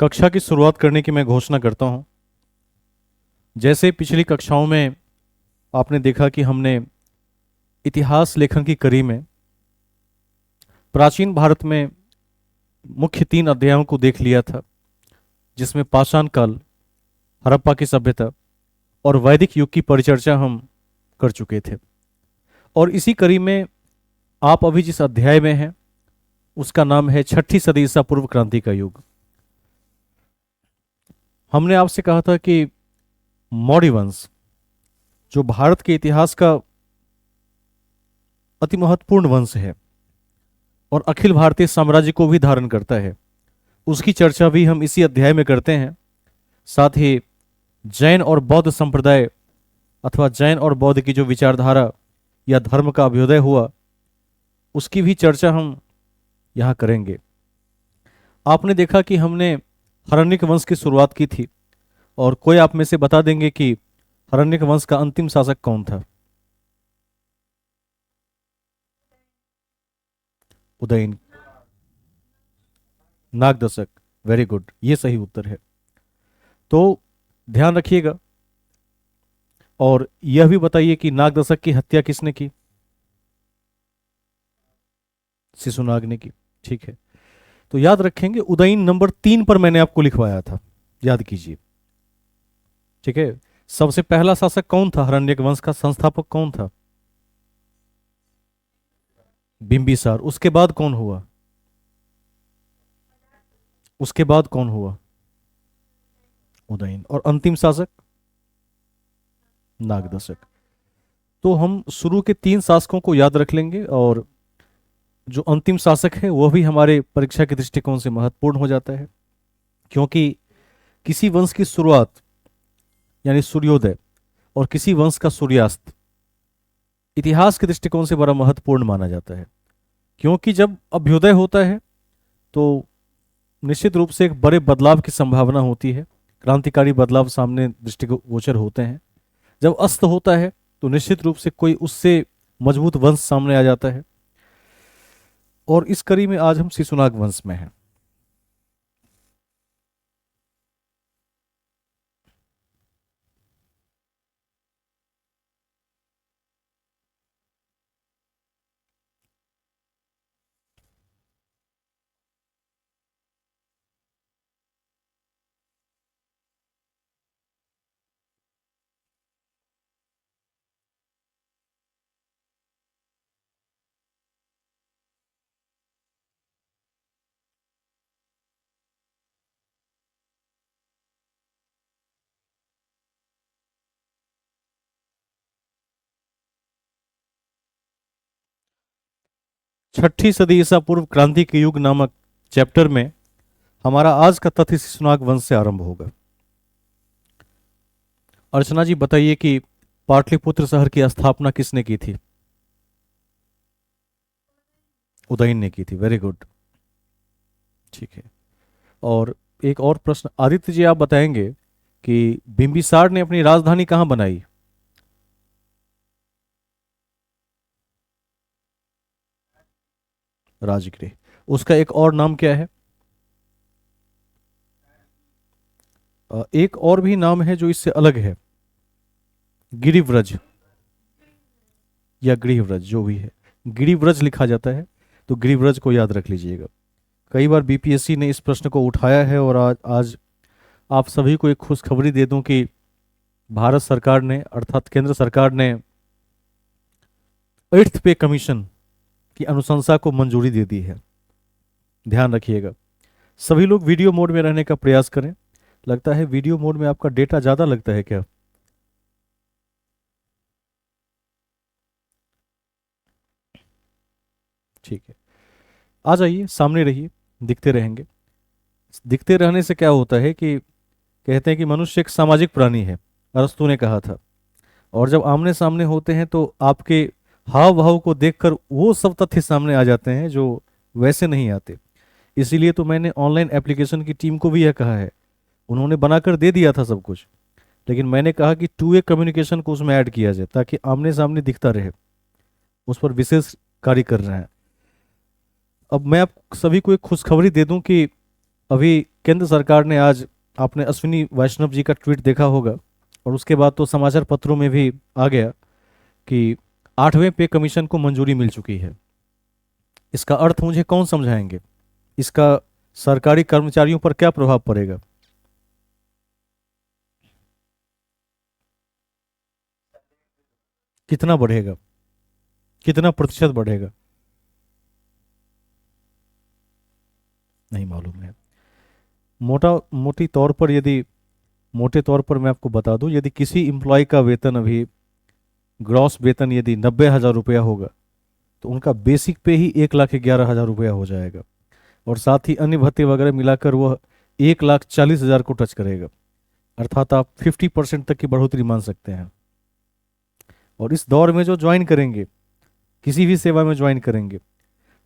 कक्षा की शुरुआत करने की मैं घोषणा करता हूं। जैसे पिछली कक्षाओं में आपने देखा कि हमने इतिहास लेखन की कड़ी में प्राचीन भारत में मुख्य 3 अध्यायों को देख लिया था, जिसमें पाषाण काल, हड़प्पा की सभ्यता और वैदिक युग की परिचर्चा हम कर चुके थे। और इसी कड़ी में आप अभी जिस अध्याय में हैं उसका नाम है 6ठी सदी ईसा पूर्व क्रांति का युग। हमने आपसे कहा था कि मौर्य वंश जो भारत के इतिहास का अति महत्वपूर्ण वंश है और अखिल भारतीय साम्राज्य को भी धारण करता है, उसकी चर्चा भी हम इसी अध्याय में करते हैं। साथ ही जैन और बौद्ध संप्रदाय अथवा जैन और बौद्ध की जो विचारधारा या धर्म का अभ्युदय हुआ, उसकी भी चर्चा हम यहाँ करेंगे। आपने देखा कि हमने हरण्यक वंश की शुरुआत की थी, और कोई आप में से बता देंगे कि हरण्यक वंश का अंतिम शासक कौन था? उदयन, नागदशक। वेरी गुड, ये सही उत्तर है। तो ध्यान रखिएगा और यह भी बताइए कि नागदशक की हत्या किसने की? शिशुनाग ने की। ठीक है, तो याद रखेंगे उदयन नंबर 3 पर मैंने आपको लिखवाया था, याद कीजिए। ठीक है, सबसे पहला शासक कौन था? हरण्यक वंश का संस्थापक कौन था? बिंबिसार। उसके बाद कौन हुआ? उसके बाद कौन हुआ? उदयन। और अंतिम शासक? नागदशक। तो हम शुरू के 3 शासकों को याद रख लेंगे, और जो अंतिम शासक है वह भी हमारे परीक्षा के दृष्टिकोण से महत्वपूर्ण हो जाता है, क्योंकि किसी वंश की शुरुआत यानी सूर्योदय और किसी वंश का सूर्यास्त इतिहास के दृष्टिकोण से बड़ा महत्वपूर्ण माना जाता है। क्योंकि जब अभ्युदय होता है तो निश्चित रूप से एक बड़े बदलाव की संभावना होती है, क्रांतिकारी बदलाव सामने दृष्टिगोचर होते हैं। जब अस्त होता है तो निश्चित रूप से कोई उससे मजबूत वंश सामने आ जाता है, और इस कड़ी में आज हम शिशुनाग वंश में हैं। 6ठी सदी ईसा पूर्व क्रांति के युग नामक चैप्टर में हमारा आज का तथ्य शिशुनाग वंश से आरंभ होगा। अर्चना जी बताइए कि पाटलिपुत्र शहर की स्थापना किसने की थी? उदयन ने की थी। Very good. ठीक है, और एक और प्रश्न आदित्य जी आप बताएंगे कि बिंबिसार ने अपनी राजधानी कहाँ बनाई? राजगृह। उसका एक और नाम क्या है? एक और भी नाम है जो इससे अलग है, गिरिव्रज या गृहव्रज, जो भी है गिरिव्रज लिखा जाता है, तो गिरिव्रज को याद रख लीजिएगा। कई बार बीपीएससी ने इस प्रश्न को उठाया है, और आज आप सभी को एक खुशखबरी दे दूं कि भारत सरकार ने अर्थात केंद्र सरकार ने 8th पे कमीशन की अनुशंसा को मंजूरी दे दी है। ध्यान रखिएगा, सभी लोग वीडियो मोड में रहने का प्रयास करें। लगता है वीडियो मोड में आपका डेटा ज़्यादा लगता है क्या? ठीक है, आ जाइए, सामने रहिए, दिखते रहेंगे। दिखते रहने से क्या होता है कि कहते हैं कि मनुष्य एक सामाजिक प्राणी है, अरस्तु ने कहा था। और जब आमने सामने होते हैं तो आपके हाव भाव को देखकर वो सब तथ्य सामने आ जाते हैं जो वैसे नहीं आते। इसीलिए तो मैंने ऑनलाइन एप्लीकेशन की टीम को भी यह कहा है। उन्होंने बनाकर दे दिया था सब कुछ, लेकिन मैंने कहा कि 2 वे कम्युनिकेशन को उसमें ऐड किया जाए ताकि आमने सामने दिखता रहे। उस पर विशेष कार्य कर रहे हैं। अब मैं आप सभी को एक खुशखबरी दे दूं कि अभी केंद्र सरकार ने आज, आपने अश्विनी वैष्णव जी का ट्वीट देखा होगा, और उसके बाद तो समाचार पत्रों में भी आ गया कि 8वें पे कमीशन को मंजूरी मिल चुकी है। इसका अर्थ मुझे कौन समझाएंगे? इसका सरकारी कर्मचारियों पर क्या प्रभाव पड़ेगा? कितना बढ़ेगा? कितना प्रतिशत बढ़ेगा? नहीं मालूम है। मोटा मोटी तौर पर यदि मोटे तौर पर मैं आपको बता दूं, यदि किसी एम्प्लॉय का वेतन अभी, ग्रॉस वेतन यदि 90,000 रुपया होगा, तो उनका बेसिक पे ही 1,11,000 रुपया हो जाएगा, और साथ ही अन्य भत्ते वगैरह मिलाकर वह 1,40,000 को टच करेगा। अर्थात आप 50% तक की बढ़ोतरी मान सकते हैं। और इस दौर में जो ज्वाइन करेंगे, किसी भी सेवा में ज्वाइन करेंगे,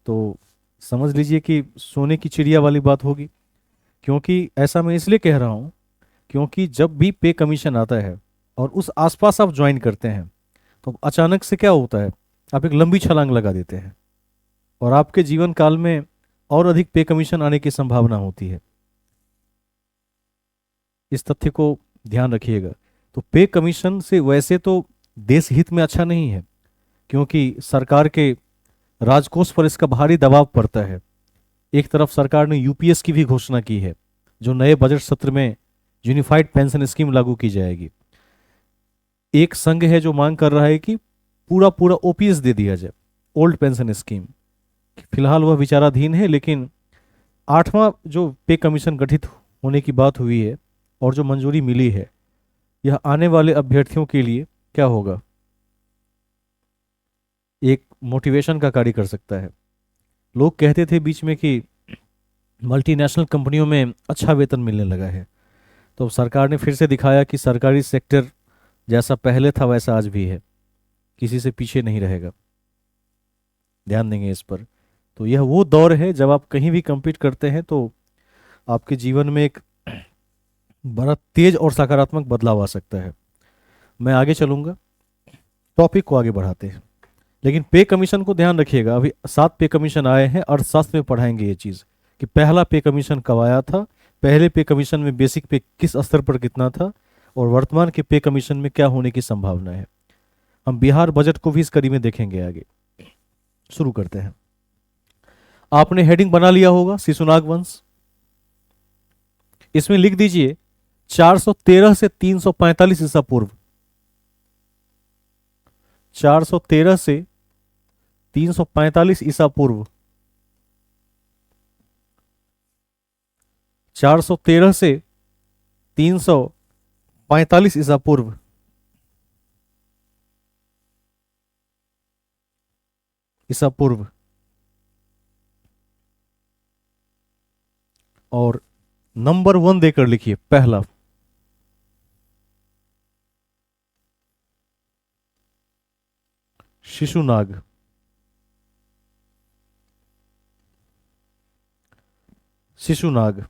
तो समझ लीजिए कि सोने की चिड़िया वाली बात होगी। क्योंकि ऐसा मैं इसलिए कह रहा हूँ, क्योंकि जब भी पे कमीशन आता है और उस आसपास आप ज्वाइन करते हैं, तो अचानक से क्या होता है, आप एक लंबी छलांग लगा देते हैं, और आपके जीवन काल में और अधिक पे कमीशन आने की संभावना होती है। इस तथ्य को ध्यान रखिएगा। तो पे कमीशन से वैसे तो देश हित में अच्छा नहीं है, क्योंकि सरकार के राजकोष पर इसका भारी दबाव पड़ता है। एक तरफ सरकार ने यूपीएस की भी घोषणा की है, जो नए बजट सत्र में यूनिफाइड पेंशन स्कीम लागू की जाएगी। एक संघ है जो मांग कर रहा है कि पूरा पूरा ओपीएस दे दिया जाए, ओल्ड पेंशन स्कीम। फिलहाल वह विचाराधीन है, लेकिन 8वां जो पे कमीशन गठित होने की बात हुई है और जो मंजूरी मिली है, यह आने वाले अभ्यर्थियों के लिए क्या होगा, एक मोटिवेशन का कार्य कर सकता है। लोग कहते थे बीच में कि मल्टीनेशनल कंपनियों में अच्छा वेतन मिलने लगा है, तो अब सरकार ने फिर से दिखाया कि सरकारी सेक्टर जैसा पहले था वैसा आज भी है, किसी से पीछे नहीं रहेगा। ध्यान देंगे इस पर। तो यह वो दौर है जब आप कहीं भी compete करते हैं, तो आपके जीवन में एक बड़ा तेज और सकारात्मक बदलाव आ सकता है। मैं आगे चलूंगा, टॉपिक को आगे बढ़ाते हैं। लेकिन पे कमीशन को ध्यान रखिएगा, अभी 7 पे कमीशन आए हैं, अर्थशास्त्र में पढ़ाएंगे ये चीज़ कि पहला पे कमीशन कब आया था, पहले पे कमीशन में बेसिक पे किस स्तर पर कितना था, और वर्तमान के पे कमीशन में क्या होने की संभावना है। हम बिहार बजट को भी इस कड़ी में देखेंगे आगे। शुरू करते हैं। आपने हेडिंग बना लिया होगा, शिशुनाग वंश। इसमें लिख दीजिए 413 से 345 ईसा पूर्व। 413 से 345 ईसा पूर्व। 413 से 345 ईसा पूर्व। ईसा पूर्व। और नंबर 1 देकर लिखिए, पहला शिशुनाग। शिशुनाग।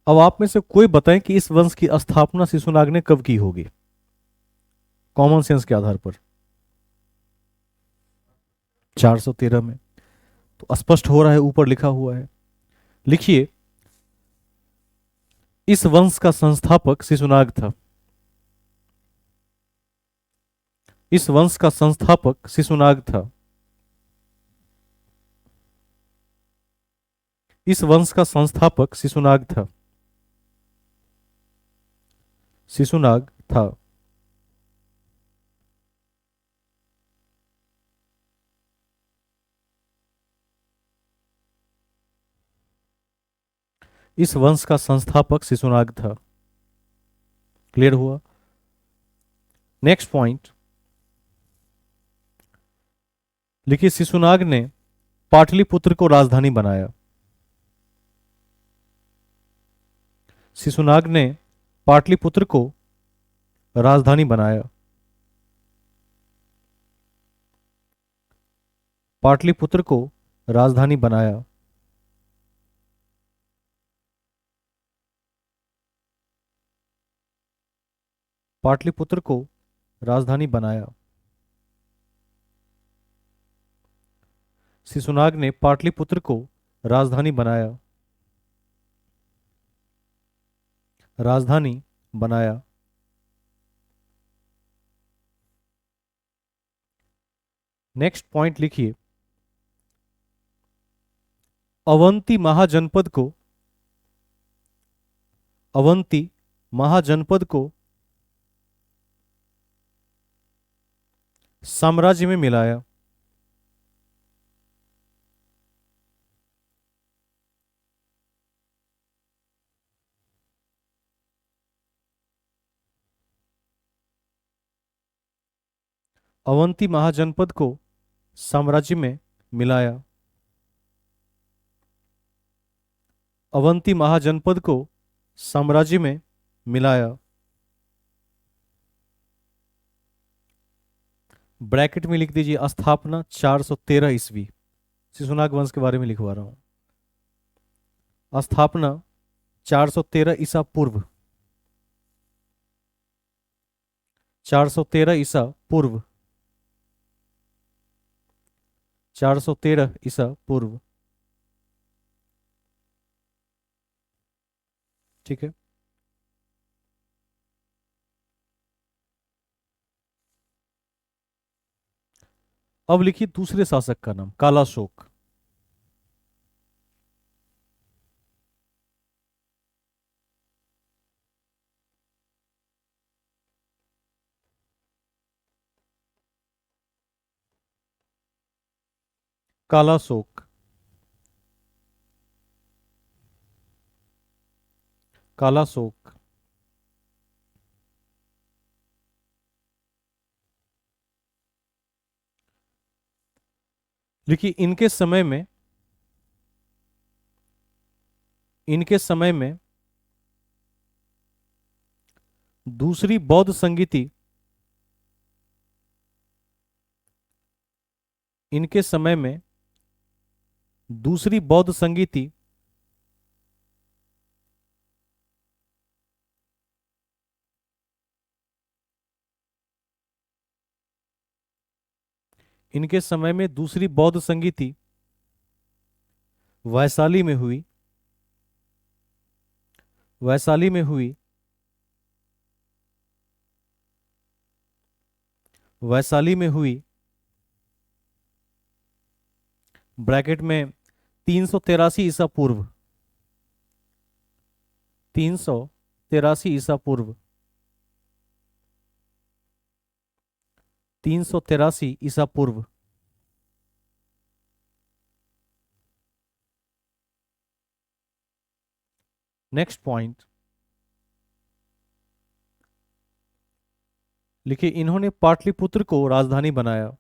अब आप में से कोई बताएं कि इस वंश की स्थापना शिशुनाग ने कब की होगी, कॉमन सेंस के आधार पर। 413 में। तो स्पष्ट हो रहा है, ऊपर लिखा हुआ है। लिखिए, इस वंश का संस्थापक शिशुनाग था। इस वंश का संस्थापक शिशुनाग था। इस वंश का संस्थापक शिशुनाग था। शिशुनाग था। इस वंश का संस्थापक शिशुनाग था। क्लियर हुआ? नेक्स्ट पॉइंट लिखिए, शिशुनाग ने पाटलिपुत्र को राजधानी बनाया। शिशुनाग ने पाटलिपुत्र को राजधानी बनाया। पाटलिपुत्र को राजधानी बनाया। पाटलिपुत्र को राजधानी बनाया। शिशुनाग ने पाटलिपुत्र को राजधानी बनाया। राजधानी बनाया। नेक्स्ट पॉइंट लिखिए, अवंती महाजनपद को, अवंती महाजनपद को साम्राज्य में मिलाया। अवंती महाजनपद को साम्राज्य में मिलाया। अवंती महाजनपद को साम्राज्य में मिलाया। ब्रैकेट में लिख दीजिए स्थापना 413 ईस्वी। शिशुनाग वंश के बारे में लिखवा रहा हूं। स्थापना 413 ईसा पूर्व। 413 ईसा पूर्व। 413 ईसा पूर्व। ठीक है। अब लिखिए दूसरे शासक का नाम, कालाशोक। कालाशोक। कालाशोक। लिखिए इनके समय में दूसरी बौद्ध संगीति, इनके समय में दूसरी बौद्ध संगीति इनके समय में दूसरी बौद्ध संगीति वैशाली में हुई। वैशाली में हुई। वैशाली में हुई। ब्रैकेट में 383 ईसा पूर्व। 383 ईसा पूर्व। 383 ईसा पूर्व। नेक्स्ट पॉइंट लिखिए, इन्होंने पाटलिपुत्र को राजधानी बनाया।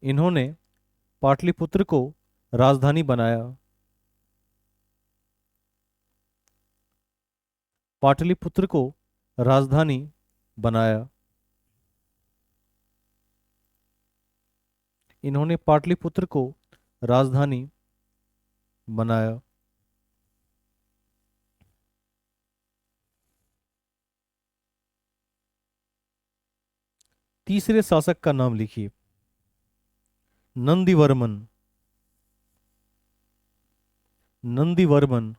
इन्होंने पाटलिपुत्र को राजधानी बनाया। पाटलिपुत्र को राजधानी बनाया। इन्होंने पाटलिपुत्र को राजधानी बनाया। तीसरे शासक का नाम लिखिए, नंदीवर्मन। नंदीवर्मन।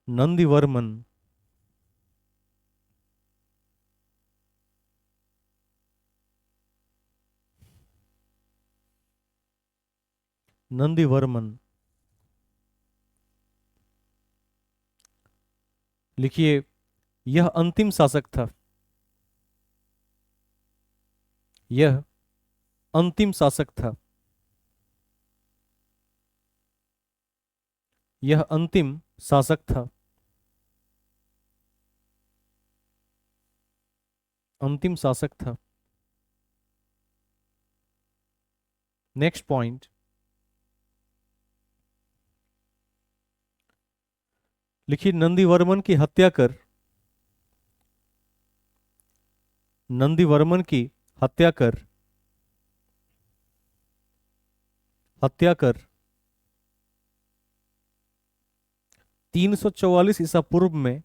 नंदीवर्मन। नंदीवर्मन। लिखिए, यह अंतिम शासक था। यह अंतिम शासक था। यह अंतिम शासक था। अंतिम शासक था। नेक्स्ट पॉइंट लिखिए, नंदीवर्मन की हत्या कर, नंदीवर्मन की हत्या कर, हत्या कर 344 ईसा पूर्व में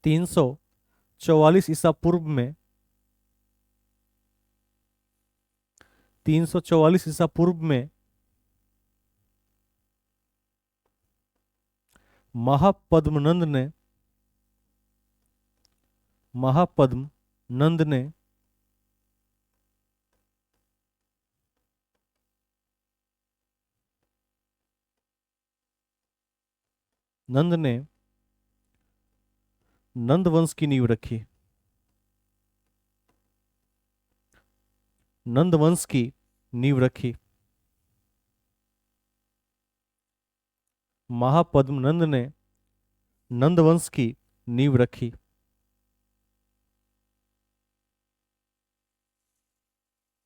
344 ईसा पूर्व में 344 ईसा पूर्व में महापद्म नंद ने नंद वंश की नींव रखी। नंद वंश की नींव रखी। महापद्म नंद ने नंद वंश की नींव रखी।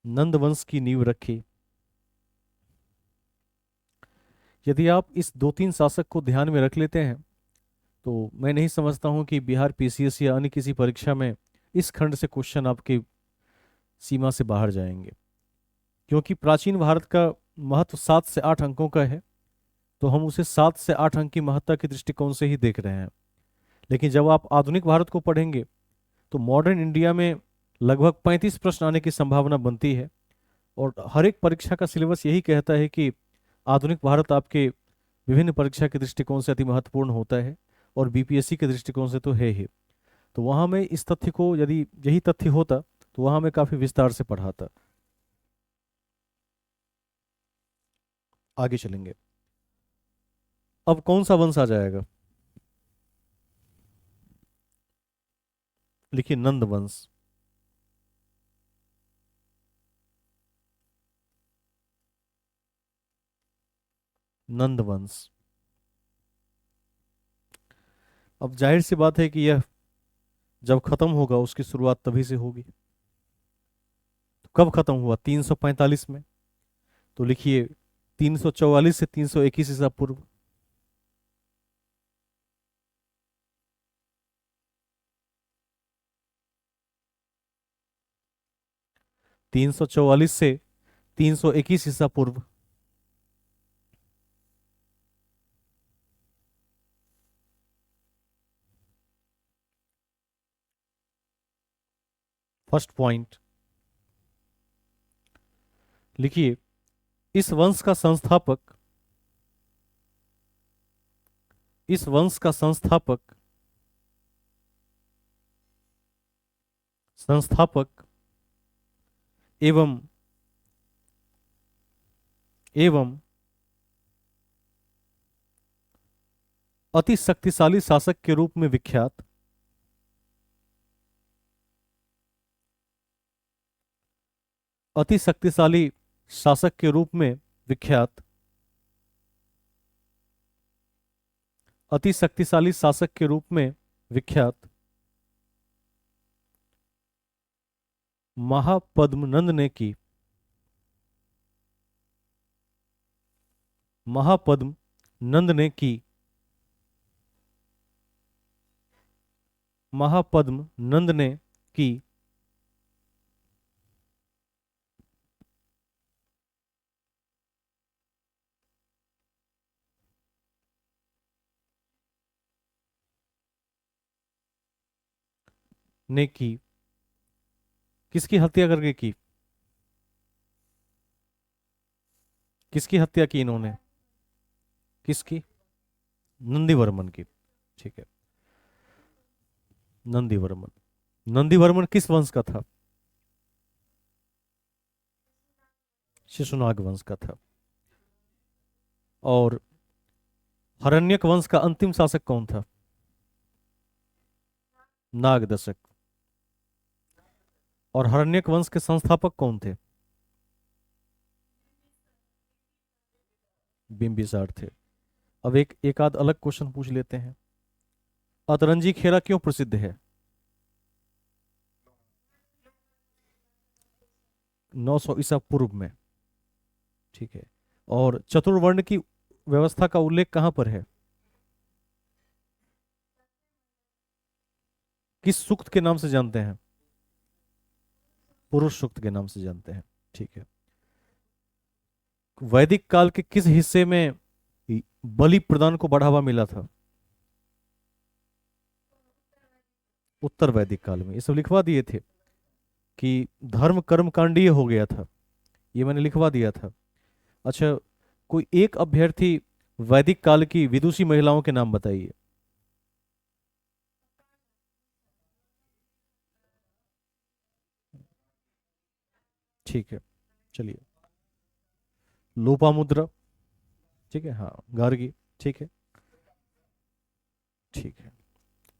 नंद वंश की नींव रखी। यदि आप इस दो तीन शासक को ध्यान में रख लेते हैं तो मैं नहीं समझता हूं कि बिहार पीसीएस या अन्य किसी परीक्षा में इस खंड से क्वेश्चन आपकी सीमा से बाहर जाएंगे, क्योंकि प्राचीन भारत का महत्व 7 से 8 अंकों का है, तो हम उसे 7 से 8 अंक की महत्ता के दृष्टिकोण से ही देख रहे हैं। लेकिन जब आप आधुनिक भारत को पढ़ेंगे तो मॉडर्न इंडिया में लगभग 35 प्रश्न आने की संभावना बनती है, और हर एक परीक्षा का सिलेबस यही कहता है कि आधुनिक भारत आपके विभिन्न परीक्षा के दृष्टिकोण से अति महत्वपूर्ण होता है, और बीपीएससी के दृष्टिकोण से तो है ही। तो वहाँ में इस तथ्य को, यदि यही तथ्य होता तो वहाँ मैं काफ़ी विस्तार से पढ़ाता। आगे चलेंगे। अब कौन सा वंश आ जाएगा? लिखिए नंद वंश। नंद वंश। अब जाहिर सी बात है कि यह जब खत्म होगा उसकी शुरुआत तभी से होगी। तो कब खत्म हुआ? 345 में। तो लिखिए 344 से 321 ईसा पूर्व। 344 से 321 ईसा पूर्व। फर्स्ट पॉइंट लिखिए, इस वंश का संस्थापक इस वंश का संस्थापक एवं एवं अति शक्तिशाली शासक के रूप में विख्यात अति शक्तिशाली शासक के रूप में विख्यात अति शक्तिशाली शासक के रूप में विख्यात महापद्मनंद ने की महापद्म नंद ने की महापद्म नंद ने की ने की किसकी हत्या करके की? किसकी हत्या की इन्होंने? किसकी? नंदीवर्मन की। ठीक है, नंदीवर्मन। नंदीवर्मन किस वंश का था? शिशुनाग वंश का था। और हरण्यक वंश का अंतिम शासक कौन था? नागदशक। और हरण्यक वंश के संस्थापक कौन थे? बिंबिसार थे। अब एक आध अलग क्वेश्चन पूछ लेते हैं। अतरंजी खेला क्यों प्रसिद्ध है? 900 ईसा पूर्व में। ठीक है। और चतुर्वर्ण की व्यवस्था का उल्लेख कहां पर है? किस सूक्त के नाम से जानते हैं? पुरुष सूक्त के नाम से जानते हैं। ठीक है। वैदिक काल के किस हिस्से में बलि प्रदान को बढ़ावा मिला था? उत्तर वैदिक काल में। ये सब लिखवा दिए थे कि धर्म कर्म कांडीय हो गया था, ये मैंने लिखवा दिया था। अच्छा, कोई एक अभ्यर्थी वैदिक काल की विदुषी महिलाओं के नाम बताइए। ठीक है, चलिए। लोपामुद्रा, ठीक है, हाँ। गार्गी, ठीक है। ठीक है,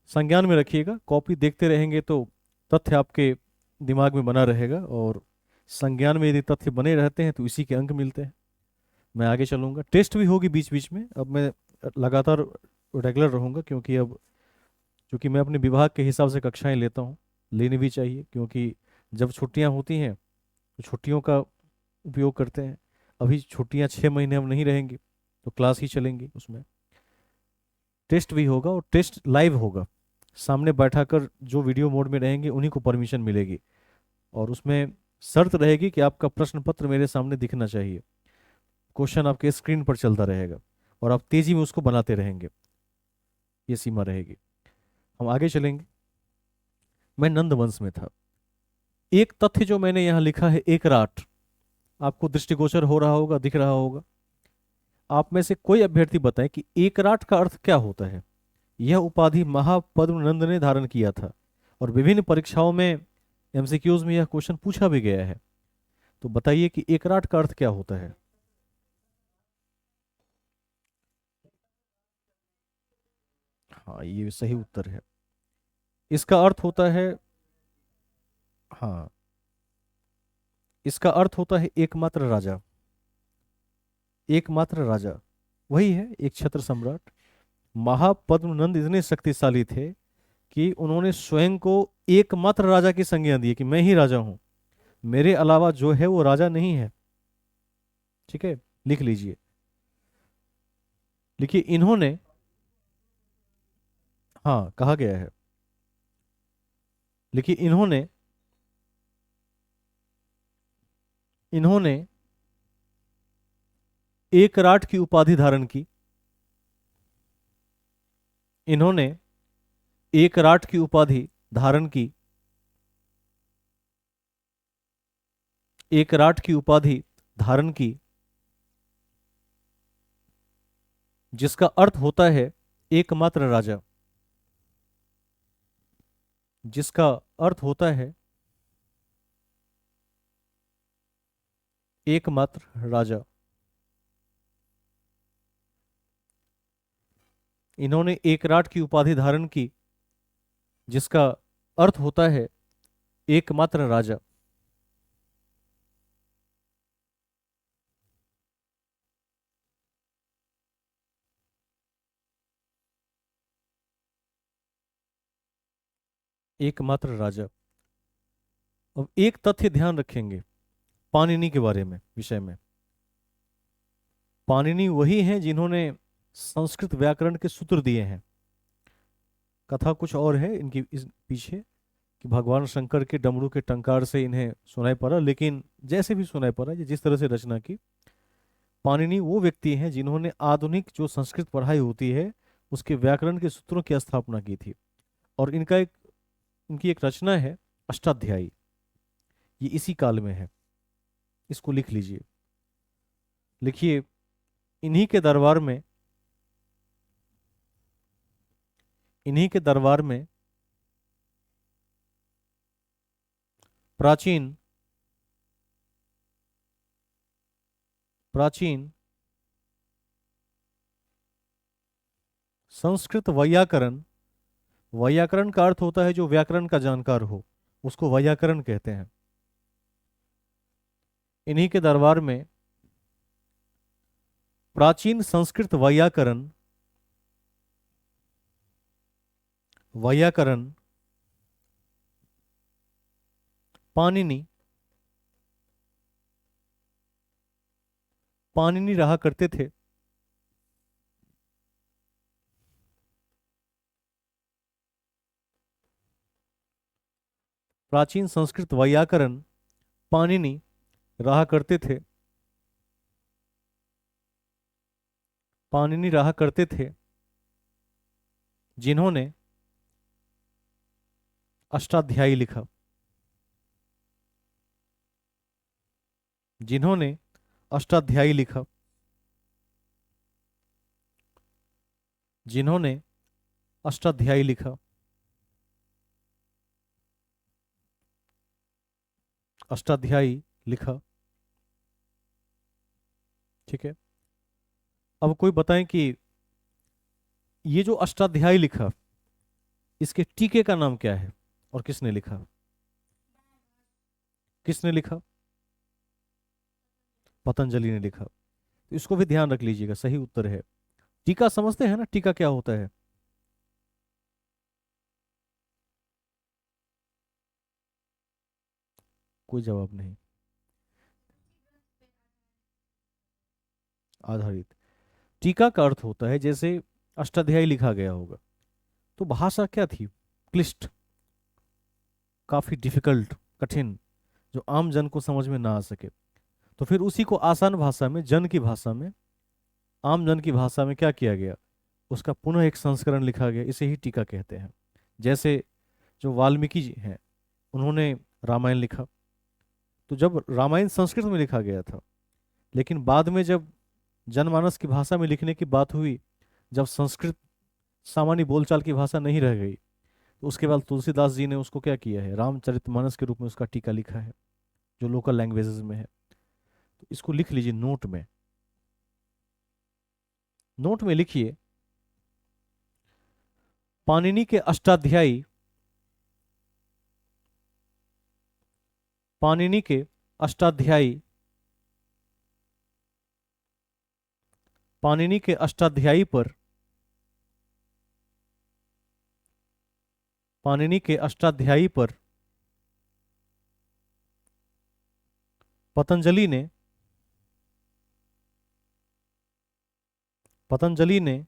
संज्ञान में रखिएगा, कॉपी देखते रहेंगे तो तथ्य आपके दिमाग में बना रहेगा, और संज्ञान में यदि तथ्य बने रहते हैं तो इसी के अंक मिलते हैं। मैं आगे चलूंगा, टेस्ट भी होगी बीच बीच में। अब मैं लगातार रेगुलर रहूंगा, क्योंकि अब क्योंकि मैं अपने विभाग के हिसाब से कक्षाएं लेता हूँ, लेनी भी चाहिए, क्योंकि जब छुट्टियां होती हैं तो छुट्टियों का उपयोग करते हैं। अभी छुट्टियां 6 महीने हम नहीं रहेंगे, तो क्लास ही चलेंगी, उसमें टेस्ट भी होगा, और टेस्ट लाइव होगा। सामने बैठाकर जो वीडियो मोड में रहेंगे उन्हीं को परमिशन मिलेगी, और उसमें शर्त रहेगी कि आपका प्रश्न पत्र मेरे सामने दिखना चाहिए। क्वेश्चन आपके स्क्रीन पर चलता रहेगा, और आप तेजी में उसको बनाते रहेंगे, ये सीमा रहेगी। हम आगे चलेंगे। मैं नंद वंश में था। एक तथ्य जो मैंने यहाँ लिखा है, एक राट, आपको दृष्टिगोचर हो रहा होगा, दिख रहा होगा। आप में से कोई अभ्यर्थी बताएं कि एकराट का अर्थ क्या होता है। यह उपाधि महापद्मनंद ने धारण किया था, और विभिन्न परीक्षाओं में एमसीक्यूज में यह क्वेश्चन पूछा भी गया है। तो बताइए कि एकराट का अर्थ क्या होता है। हाँ, ये सही उत्तर है। इसका अर्थ होता है, हाँ, इसका अर्थ होता है एकमात्र राजा। एकमात्र राजा वही है, एक छत्र सम्राट। महापद्मनंद इतने शक्तिशाली थे कि उन्होंने स्वयं को एकमात्र राजा की संज्ञा दी कि मैं ही राजा हूं, मेरे अलावा जो है वो राजा नहीं है। ठीक है, लिख लीजिए। लिखिए, इन्होंने, हाँ, कहा गया है। लिखिए, इन्होंने इन्होंने एकराट की उपाधि धारण की। इन्होंने एकराट की उपाधि धारण की। एकराट की उपाधि धारण की, जिसका अर्थ होता है एकमात्र राजा। जिसका अर्थ होता है एकमात्र राजा। इन्होंने एकराट की उपाधि धारण की, जिसका अर्थ होता है एकमात्र राजा। एकमात्र राजा। अब एक तथ्य ध्यान रखेंगे पाणिनि के बारे में, विषय में। पाणिनि वही हैं जिन्होंने संस्कृत व्याकरण के सूत्र दिए हैं। कथा कुछ और है इनकी इस पीछे, कि भगवान शंकर के डमरू के टंकार से इन्हें सुनाई पड़ा, लेकिन जैसे भी सुनाई पड़ा, ये जिस तरह से रचना की, पाणिनि वो व्यक्ति हैं जिन्होंने आधुनिक जो संस्कृत पढ़ाई होती है उसके व्याकरण के सूत्रों की स्थापना की थी। और इनकी एक रचना है अष्टाध्यायी, ये इसी काल में है। इसको लिख लीजिए। लिखिए, इन्हीं के दरबार में इन्हीं के दरबार में प्राचीन प्राचीन संस्कृत वैयाकरण, वैयाकरण का अर्थ होता है जो व्याकरण का जानकार हो, उसको वैयाकरण कहते हैं। इन्हीं के दरबार में प्राचीन संस्कृत वैयाकरण वैयाकरण पाणिनि पाणिनि रहा करते थे। प्राचीन संस्कृत वैयाकरण पाणिनि रहा करते थे। पाणिनि रहा करते थे जिन्होंने अष्टाध्यायी लिखा। जिन्होंने अष्टाध्यायी लिखा। जिन्होंने अष्टाध्यायी लिखा। अष्टाध्यायी लिखा। ठीक है। अब कोई बताएं कि ये जो अष्टाध्यायी लिखा, इसके टीके का नाम क्या है और किसने लिखा? किसने लिखा? पतंजलि ने लिखा। तो इसको भी ध्यान रख लीजिएगा, सही उत्तर है। टीका समझते हैं ना, टीका क्या होता है? कोई जवाब नहीं। आधारित। टीका का अर्थ होता है, जैसे अष्टाध्यायी लिखा गया होगा तो भाषा क्या थी? क्लिष्ट, काफी डिफिकल्ट, कठिन, जो आम जन को समझ में ना आ सके। तो फिर उसी को आसान भाषा में, जन की भाषा में, आम जन की भाषा में क्या किया गया? उसका पुनः एक संस्करण लिखा गया। इसे ही टीका कहते हैं। जैसे जो वाल्मीकि जी हैं, उन्होंने रामायण लिखा। तो जब रामायण संस्कृत में लिखा गया था, लेकिन बाद में जब जनमानस की भाषा में लिखने की बात हुई, जब संस्कृत सामान्य बोलचाल की भाषा नहीं रह गई, तो उसके बाद तुलसीदास जी ने उसको क्या किया है, रामचरितमानस के रूप में उसका टीका लिखा है, जो लोकल लैंग्वेजेस में है। तो इसको लिख लीजिए नोट में। नोट में लिखिए, पाणिनि के अष्टाध्यायी, पाणिनि के अष्टाध्यायी, पाणिनि के अष्टाध्यायी पर, पाणिनि के अष्टाध्यायी पर पतंजलि ने, पतंजलि ने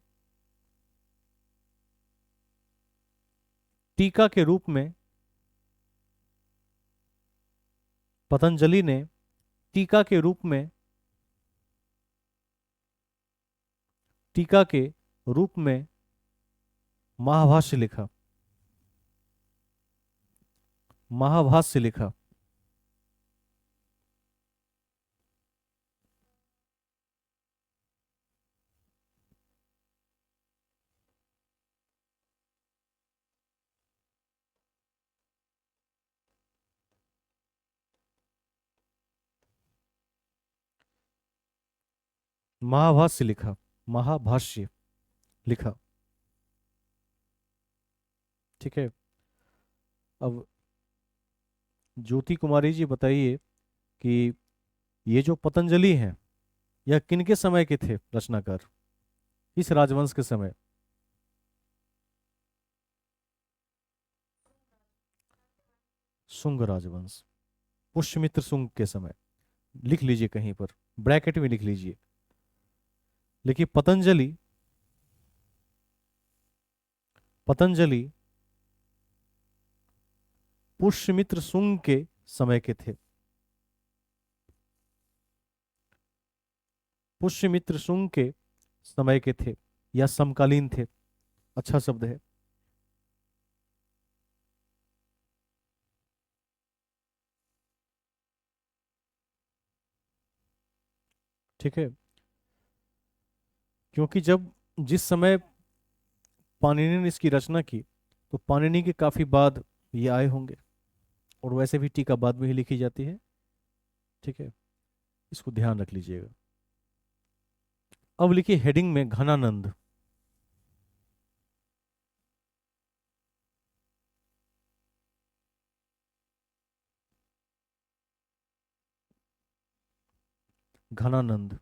टीका के रूप में, पतंजलि ने टीका के रूप में, टीका के रूप में महाभाष्य लिखा। महाभाष्य लिखा। महाभाष्य लिखा। महाभाष्य लिखा। ठीक है। अब ज्योति कुमारी जी बताइए कि ये जो पतंजलि हैं, यह किनके समय के थे रचनाकार? इस राजवंश के समय? शुंग राजवंश, पुष्यमित्र शुंग के समय। लिख लीजिए कहीं पर, ब्रैकेट में लिख लीजिए। लेकिन पतंजलि, पतंजलि पुष्यमित्र शुंग के समय के थे। पुष्यमित्र शुंग के समय के थे या समकालीन थे, अच्छा शब्द है। ठीक है। क्योंकि जब, जिस समय पाणिनि ने इसकी रचना की, तो पाणिनि के काफी बाद ये आए होंगे। और वैसे भी टीका बाद में ही लिखी जाती है। ठीक है, इसको ध्यान रख लीजिएगा। अब लिखिए हेडिंग में घनानंद। घनानंद।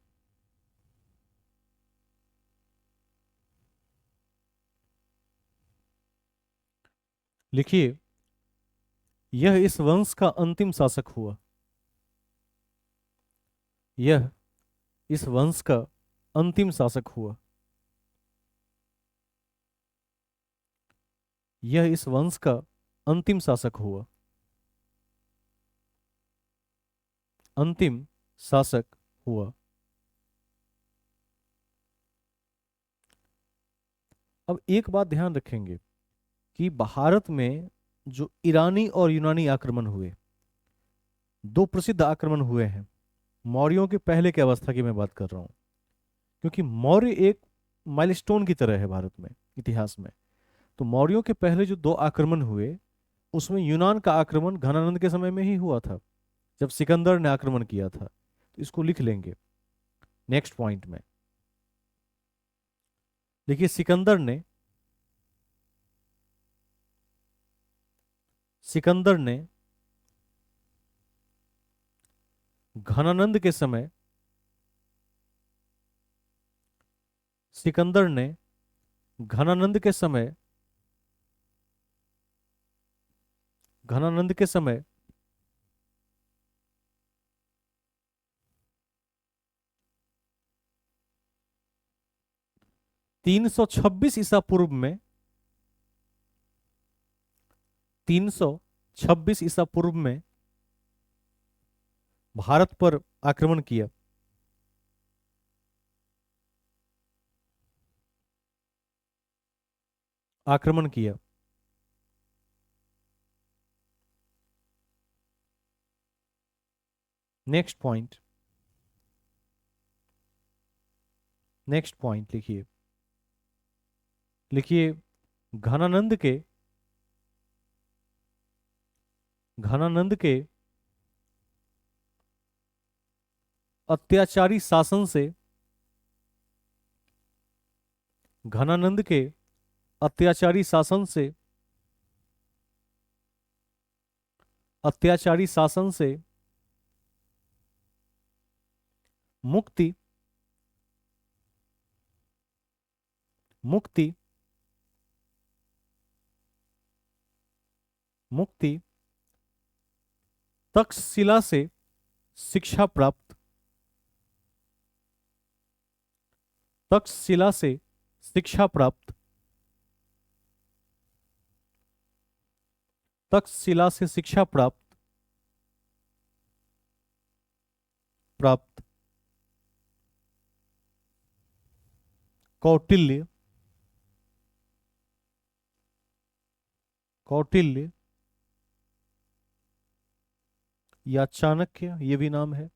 लिखिए, यह इस वंश का अंतिम शासक हुआ। यह इस वंश का अंतिम शासक हुआ। यह इस वंश का अंतिम शासक हुआ। अंतिम शासक हुआ। अब एक बात ध्यान रखेंगे कि भारत में जो ईरानी और यूनानी आक्रमण हुए, दो प्रसिद्ध आक्रमण हुए हैं। मौर्यों के पहले की अवस्था की मैं बात कर रहा हूं, क्योंकि मौर्य एक माइलस्टोन की तरह है भारत में इतिहास में। तो मौर्यों के पहले जो दो आक्रमण हुए, उसमें यूनान का आक्रमण घनानंद के समय में ही हुआ था, जब सिकंदर ने आक्रमण किया था। तो इसको लिख लेंगे नेक्स्ट पॉइंट में। देखिए, सिकंदर ने घनानंद के समय सिकंदर ने घनानंद के समय घनानंद के समय 326 ईसा पूर्व में 326 ईसा पूर्व में भारत पर आक्रमण किया। आक्रमण किया। नेक्स्ट पॉइंट, नेक्स्ट पॉइंट लिखिए। लिखिए, घनानंद के घनानंद के अत्याचारी शासन से घनानंद के अत्याचारी शासन से अत्याचारी शासन से मुक्ति मुक्ति मुक्ति तक्षशिला से शिक्षा प्राप्त तक्षशिला से शिक्षा प्राप्त तक्षशिला से शिक्षा प्राप्त कौटिल्य कौटिल्य या चाणक्य, ये भी नाम है,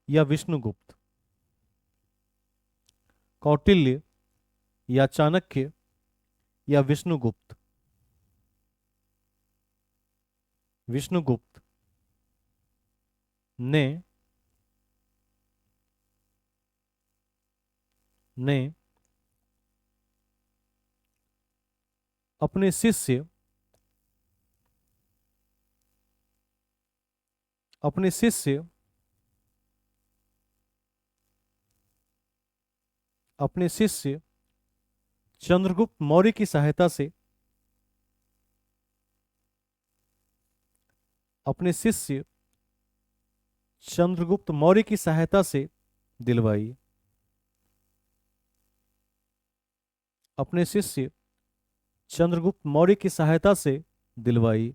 या विष्णुगुप्त। कौटिल्य या चाणक्य या विष्णुगुप्त ने ने अपने शिष्य अपने शिष्य अपने शिष्य चंद्रगुप्त मौर्य की सहायता से अपने शिष्य चंद्रगुप्त मौर्य की सहायता से दिलवाई। अपने शिष्य चंद्रगुप्त मौर्य की सहायता से दिलवाई।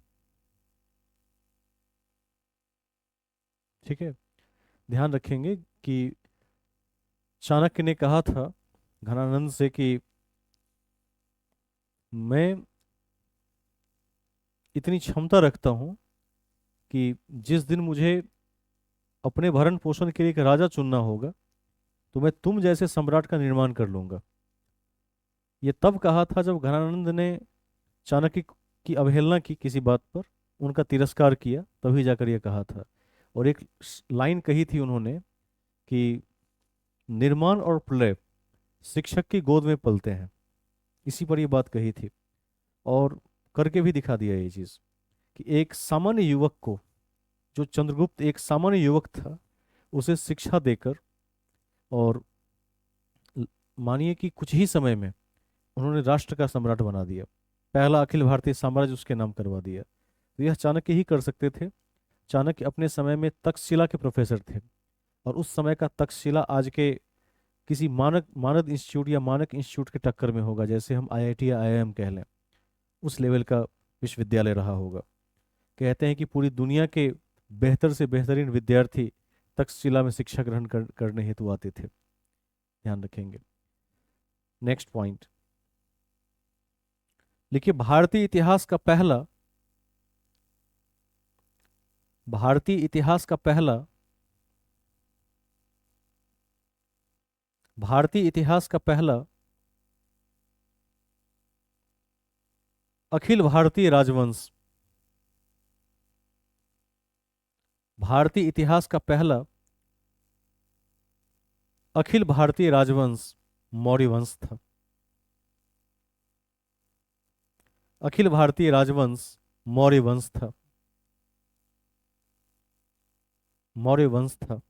ठीक है, ध्यान रखेंगे कि चाणक्य ने कहा था घनानंद से कि मैं इतनी क्षमता रखता हूं कि जिस दिन मुझे अपने भरण पोषण के लिए एक राजा चुनना होगा, तो मैं तुम जैसे सम्राट का निर्माण कर लूंगा। ये तब कहा था जब घनानंद ने चाणक्य की अवहेलना की किसी बात पर, उनका तिरस्कार किया, तभी जाकर यह कहा था। और एक लाइन कही थी उन्होंने कि निर्माण और प्रलय शिक्षक की गोद में पलते हैं। इसी पर यह बात कही थी, और करके भी दिखा दिया ये चीज कि एक सामान्य युवक को, जो चंद्रगुप्त एक सामान्य युवक था, उसे शिक्षा देकर, और मानिए कि कुछ ही समय में उन्होंने राष्ट्र का सम्राट बना दिया, पहला अखिल भारतीय साम्राज्य उसके नाम करवा दिया। तो यह चाणक्य ही कर सकते थे। चाणक्य अपने समय में तक्षशिला के प्रोफेसर थे, और उस समय का तक्षशिला आज के किसी मानद इंस्टीट्यूट या मानक इंस्टीट्यूट के टक्कर में होगा, जैसे हम आईआईटी या आईआईएम कह लें, उस लेवल का विश्वविद्यालय रहा होगा। कहते हैं कि पूरी दुनिया के बेहतर से बेहतरीन विद्यार्थी तक्षशिला में शिक्षा ग्रहण करने हेतु आते थे। ध्यान रखेंगे। नेक्स्ट पॉइंट लिखिए, भारतीय इतिहास का पहला भारतीय इतिहास का पहला अखिल भारतीय राजवंश, भारतीय इतिहास का पहला अखिल भारतीय राजवंश मौर्य वंश था। अखिल भारतीय राजवंश मौर्य वंश था। मौर्य वंश था।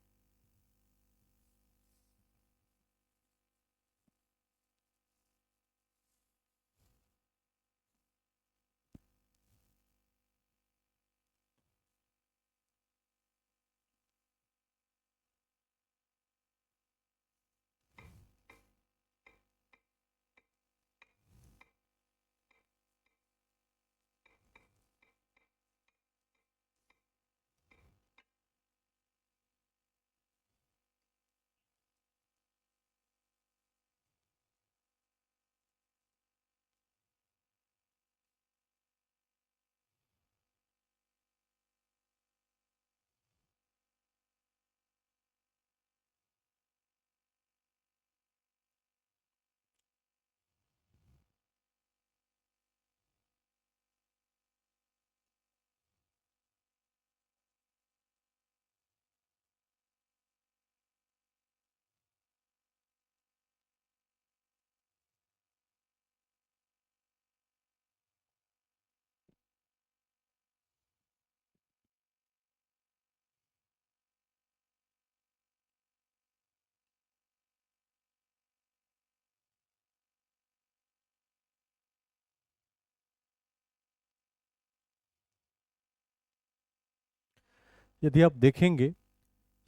यदि आप देखेंगे,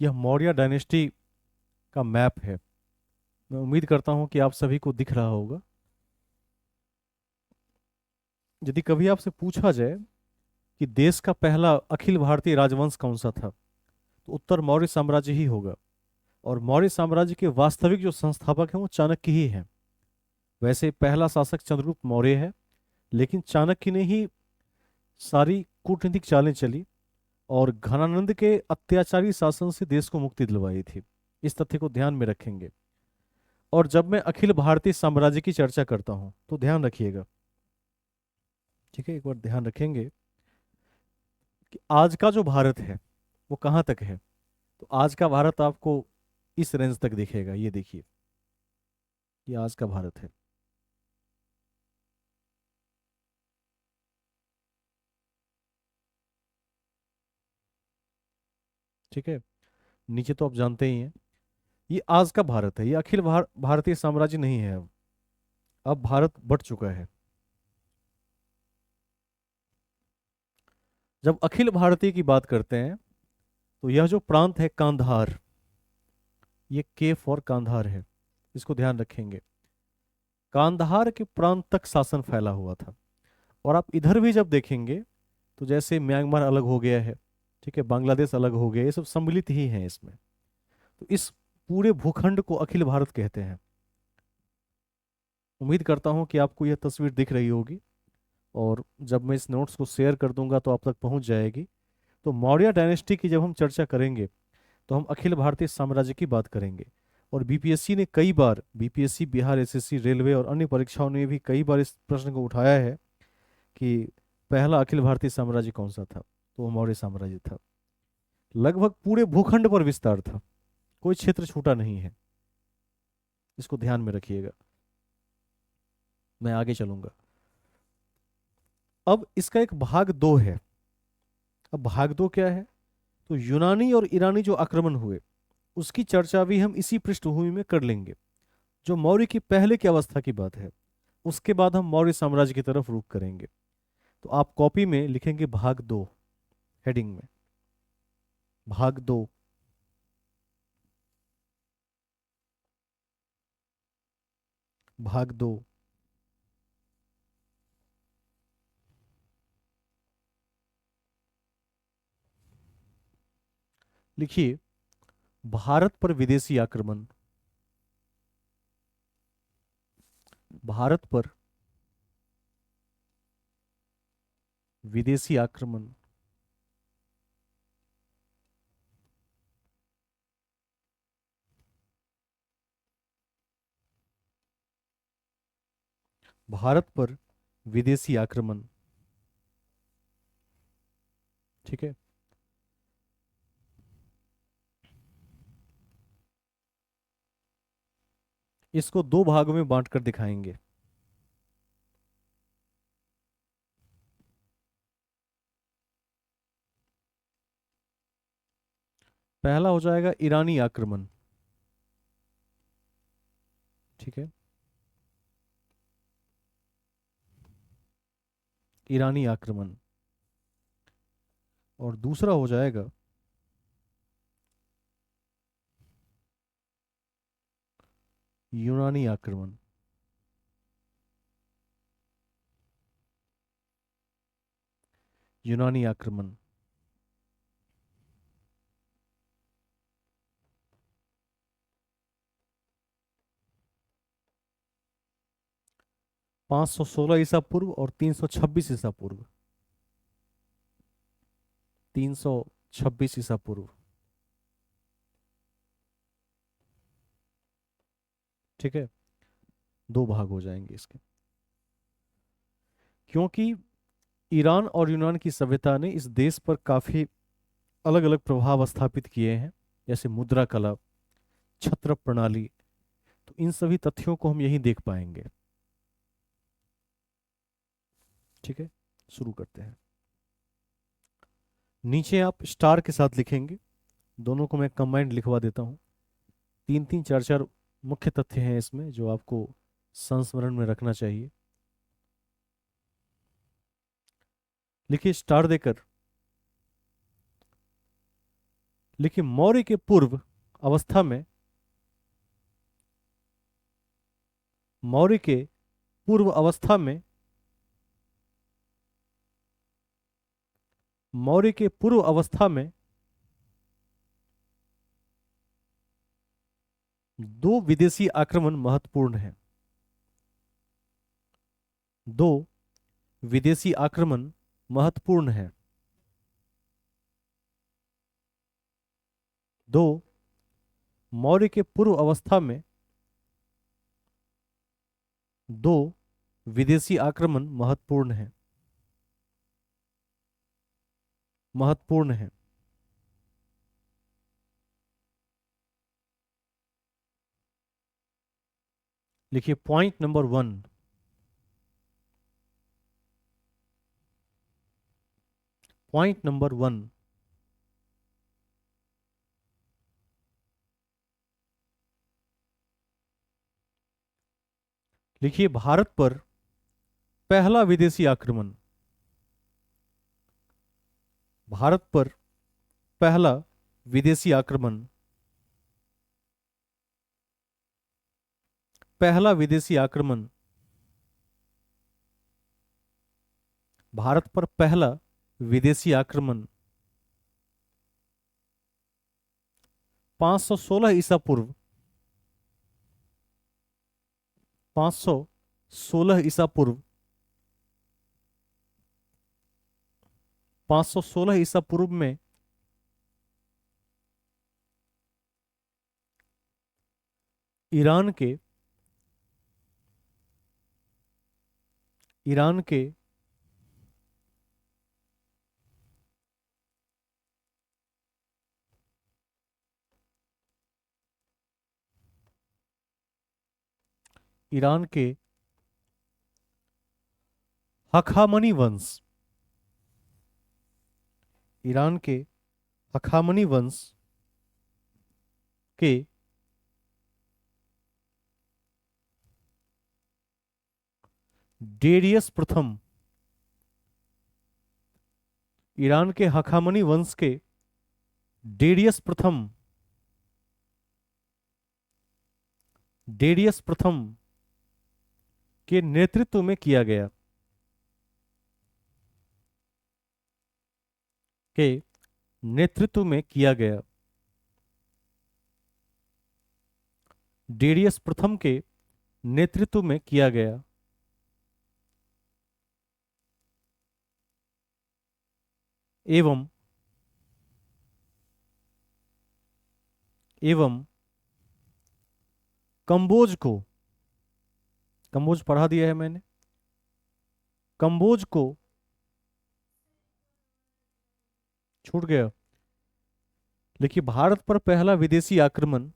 यह मौर्य डायनेस्टी का मैप है। मैं उम्मीद करता हूं कि आप सभी को दिख रहा होगा। यदि कभी आपसे पूछा जाए कि देश का पहला अखिल भारतीय राजवंश कौन सा था, तो उत्तर मौर्य साम्राज्य ही होगा। और मौर्य साम्राज्य के वास्तविक जो संस्थापक हैं वो चाणक्य ही हैं। वैसे पहला शासक चंद्रगुप्त मौर्य है, लेकिन चाणक्य ने ही सारी कूटनीतिक चालें चली और घनानंद के अत्याचारी शासन से देश को मुक्ति दिलवाई थी। इस तथ्य को ध्यान में रखेंगे। और जब मैं अखिल भारतीय साम्राज्य की चर्चा करता हूं तो ध्यान रखिएगा, ठीक है, एक बार ध्यान रखेंगे कि आज का जो भारत है वो कहाँ तक है। तो आज का भारत आपको इस रेंज तक दिखेगा। ये देखिए, ये आज का भारत है। ठीक है, नीचे तो आप जानते ही हैं। ये आज का भारत है, ये अखिल भारतीय साम्राज्य नहीं है। अब भारत बढ़ चुका है। जब अखिल भारतीय की बात करते हैं तो यह जो प्रांत है कांधार, ये के फॉर कांधार है, इसको ध्यान रखेंगे। कांधार के प्रांत तक शासन फैला हुआ था। और आप इधर भी जब देखेंगे तो जैसे म्यांमार अलग हो गया है, ठीक है, बांग्लादेश अलग हो गया, ये सब सम्मिलित ही हैं इसमें। तो इस पूरे भूखंड को अखिल भारत कहते हैं। उम्मीद करता हूं कि आपको यह तस्वीर दिख रही होगी, और जब मैं इस नोट्स को शेयर कर दूंगा तो आप तक पहुंच जाएगी। तो मौर्य डायनेस्टी की जब हम चर्चा करेंगे तो हम अखिल भारतीय साम्राज्य की बात करेंगे। और बीपीएससी ने कई बार, बीपीएससी, बिहार एसएससी, रेलवे और अन्य परीक्षाओं ने भी कई बार इस प्रश्न को उठाया है कि पहला अखिल भारतीय साम्राज्य कौन सा था, तो वो मौर्य साम्राज्य था। लगभग पूरे भूखंड पर विस्तार था, कोई क्षेत्र छूटा नहीं है। इसको ध्यान में रखिएगा। मैं आगे चलूंगा। अब इसका एक भाग दो है। अब भाग दो क्या है? तो यूनानी और ईरानी जो आक्रमण हुए उसकी चर्चा भी हम इसी पृष्ठभूमि में कर लेंगे, जो मौर्य की पहले की अवस्था की बात है। उसके बाद हम मौर्य साम्राज्य की तरफ रुख करेंगे। तो आप कॉपी में लिखेंगे भाग दो, हेडिंग में भाग दो। भाग दो। लिखिए, भारत पर विदेशी आक्रमण, भारत पर विदेशी आक्रमण, भारत पर विदेशी आक्रमण। ठीक है। इसको दो भागों में बांटकर दिखाएंगे। पहला हो जाएगा ईरानी आक्रमण। ठीक है, ईरानी आक्रमण। और दूसरा हो जाएगा यूनानी आक्रमण। यूनानी आक्रमण। 516 ईसा पूर्व और 326 ईसा पूर्व। 326 ईसा पूर्व। ठीक है, दो भाग हो जाएंगे इसके। क्योंकि ईरान और यूनान की सभ्यता ने इस देश पर काफी अलग अलग प्रभाव स्थापित किए हैं, जैसे मुद्रा कला, छत्र प्रणाली। तो इन सभी तथ्यों को हम यहीं देख पाएंगे। ठीक है, शुरू करते हैं। नीचे आप स्टार के साथ लिखेंगे, दोनों को मैं कंबाइंड लिखवा देता हूं। तीन तीन चार चार मुख्य तथ्य हैं इसमें जो आपको संस्मरण में रखना चाहिए। लिखिए स्टार देकर, लिखिए मौर्य के पूर्व अवस्था में, मौर्य के पूर्व अवस्था में, मौर्य के पूर्व अवस्था में दो विदेशी आक्रमण महत्वपूर्ण हैं। दो विदेशी आक्रमण महत्वपूर्ण हैं। दो मौर्य के पूर्व अवस्था में दो विदेशी आक्रमण महत्वपूर्ण हैं। महत्वपूर्ण हैं। लिखिए पॉइंट नंबर 1। पॉइंट नंबर 1, लिखिए भारत पर पहला विदेशी आक्रमण। भारत पर पहला विदेशी आक्रमण, पहला विदेशी आक्रमण, भारत पर पहला विदेशी आक्रमण 516 ईसा पूर्व, 516 ईसा पूर्व, 516 ईसा पूर्व में ईरान के, ईरान के ईरान के हखामनी वंश, ईरान के हखामनी वंश के डेरियस प्रथम, ईरान के हखामनी वंश के डेरियस प्रथम, डेरियस प्रथम के नेतृत्व में किया गया, के नेतृत्व में किया गया। डेरियस प्रथम के नेतृत्व में किया गया। एवं एवं कंबोज को, कंबोज पढ़ा दिया है मैंने, कंबोज को छूट गया। देखिए, भारत पर पहला विदेशी आक्रमण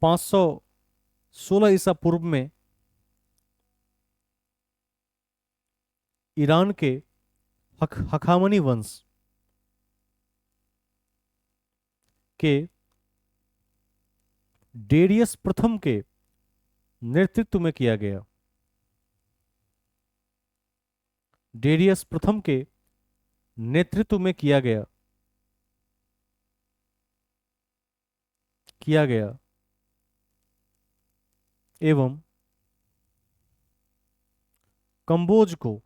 516 ईसा पूर्व में ईरान के हखामनी वंश के डेरियस प्रथम के नेतृत्व में किया गया। डेरियस प्रथम के नेतृत्व में किया गया एवं कंबोज को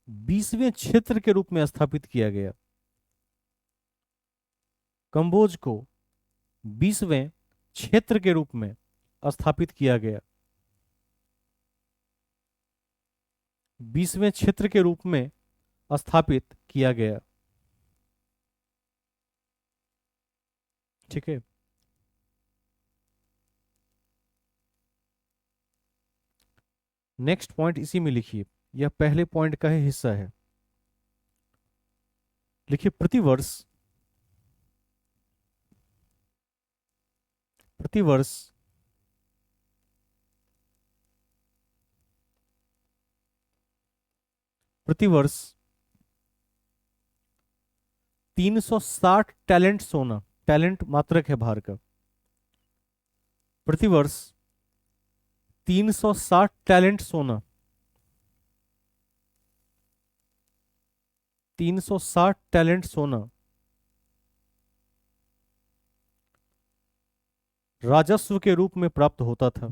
20वें क्षेत्र के रूप में स्थापित किया गया। कंबोज को 20वें क्षेत्र के रूप में स्थापित किया गया। 20वें क्षेत्र के रूप में स्थापित किया गया। ठीक है। नेक्स्ट पॉइंट इसी में लिखिए, यह पहले पॉइंट का ही हिस्सा है। लिखिए, प्रतिवर्ष प्रतिवर्ष 360 टैलेंट सोना, टैलेंट मात्रक है भार का, प्रतिवर्ष 360 टैलेंट सोना, 360 टैलेंट सोना राजस्व के रूप में प्राप्त होता था।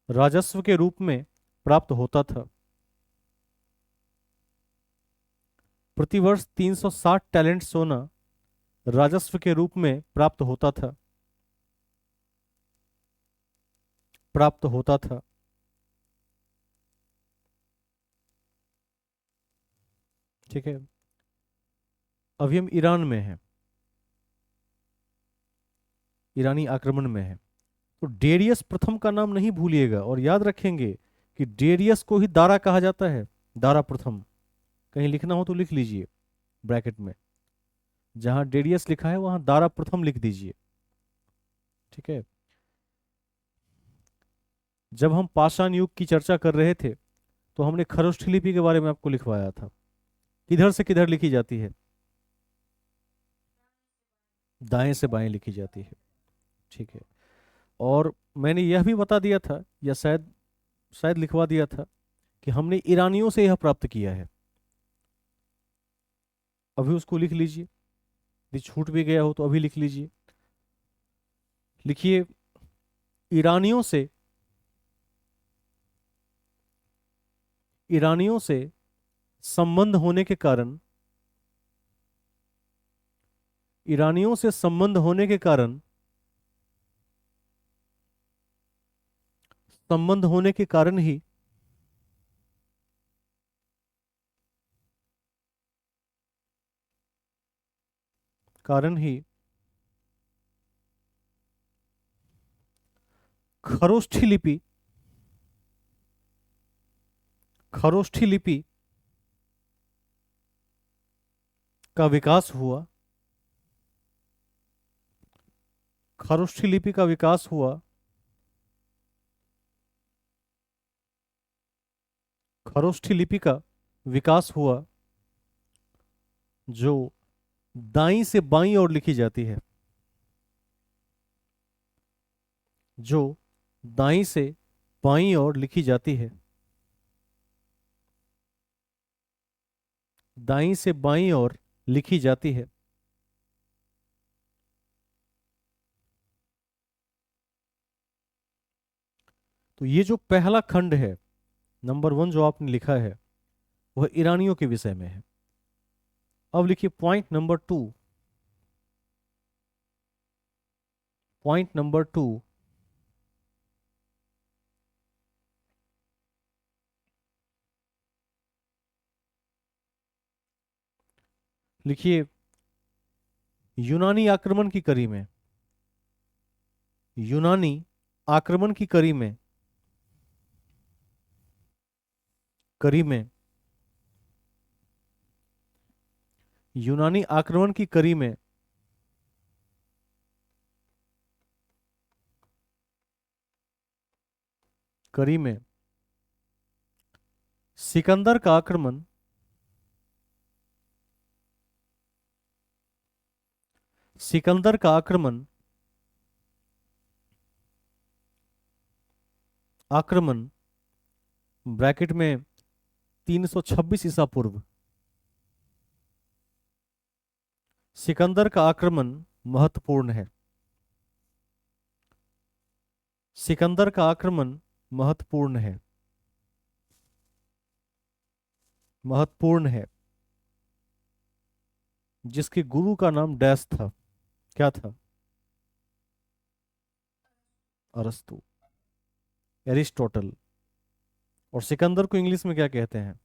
राजस्व के रूप में प्राप्त होता था। प्रतिवर्ष 360 टैलेंट सोना राजस्व के रूप में प्राप्त होता था। ठीक है। अभी हम ईरान में हैं, ईरानी आक्रमण में है। तो डेरियस प्रथम का नाम नहीं भूलिएगा और याद रखेंगे कि डेरियस को ही दारा कहा जाता है, दारा प्रथम। कहीं लिखना हो तो लिख लीजिए ब्रैकेट में, जहां डेरियस लिखा है वहां दारा प्रथम लिख दीजिए। ठीक है। जब हम पाषाण युग की चर्चा कर रहे थे तो हमने खरोष्ठी लिपि के बारे में आपको लिखवाया था, किधर से किधर लिखी जाती है, दाएं से बाएं लिखी जाती है। ठीक है। और मैंने यह भी बता दिया था, या शायद शायद लिखवा दिया था, कि हमने ईरानियों से यह प्राप्त किया है। अभी उसको लिख लीजिए, यदि छूट भी गया हो तो अभी लिख लीजिए। लिखिए, ईरानियों से ईरानियों से संबंध होने के कारण, ईरानियों से संबंध होने के कारण, संबंध होने के कारण ही कारण ही खरोष्ठी लिपि खरोष्ठी लिपि का विकास हुआ। खरोष्ठी लिपि का विकास हुआ। खरोष्ठी लिपि का विकास हुआ जो दाईं से बाईं ओर लिखी जाती है, जो दाईं से बाईं ओर लिखी जाती है। दाईं से बाईं ओर लिखी जाती है। तो ये जो पहला खंड है, नंबर 1 जो आपने लिखा है, वह ईरानियों के विषय में है। अब लिखिए पॉइंट नंबर 2। पॉइंट नंबर 2, लिखिए यूनानी आक्रमण की कड़ी में, यूनानी आक्रमण की कड़ी में यूनानी आक्रमण की कड़ी में सिकंदर का आक्रमण, सिकंदर का आक्रमण आक्रमण ब्रैकेट में 326 ईसा पूर्व, सिकंदर का आक्रमण महत्वपूर्ण है। सिकंदर का आक्रमण महत्वपूर्ण है, महत्वपूर्ण है, जिसके गुरु का नाम डैश था, क्या था? अरस्तु, एरिस्टोटल। और सिकंदर को इंग्लिश में क्या कहते हैं?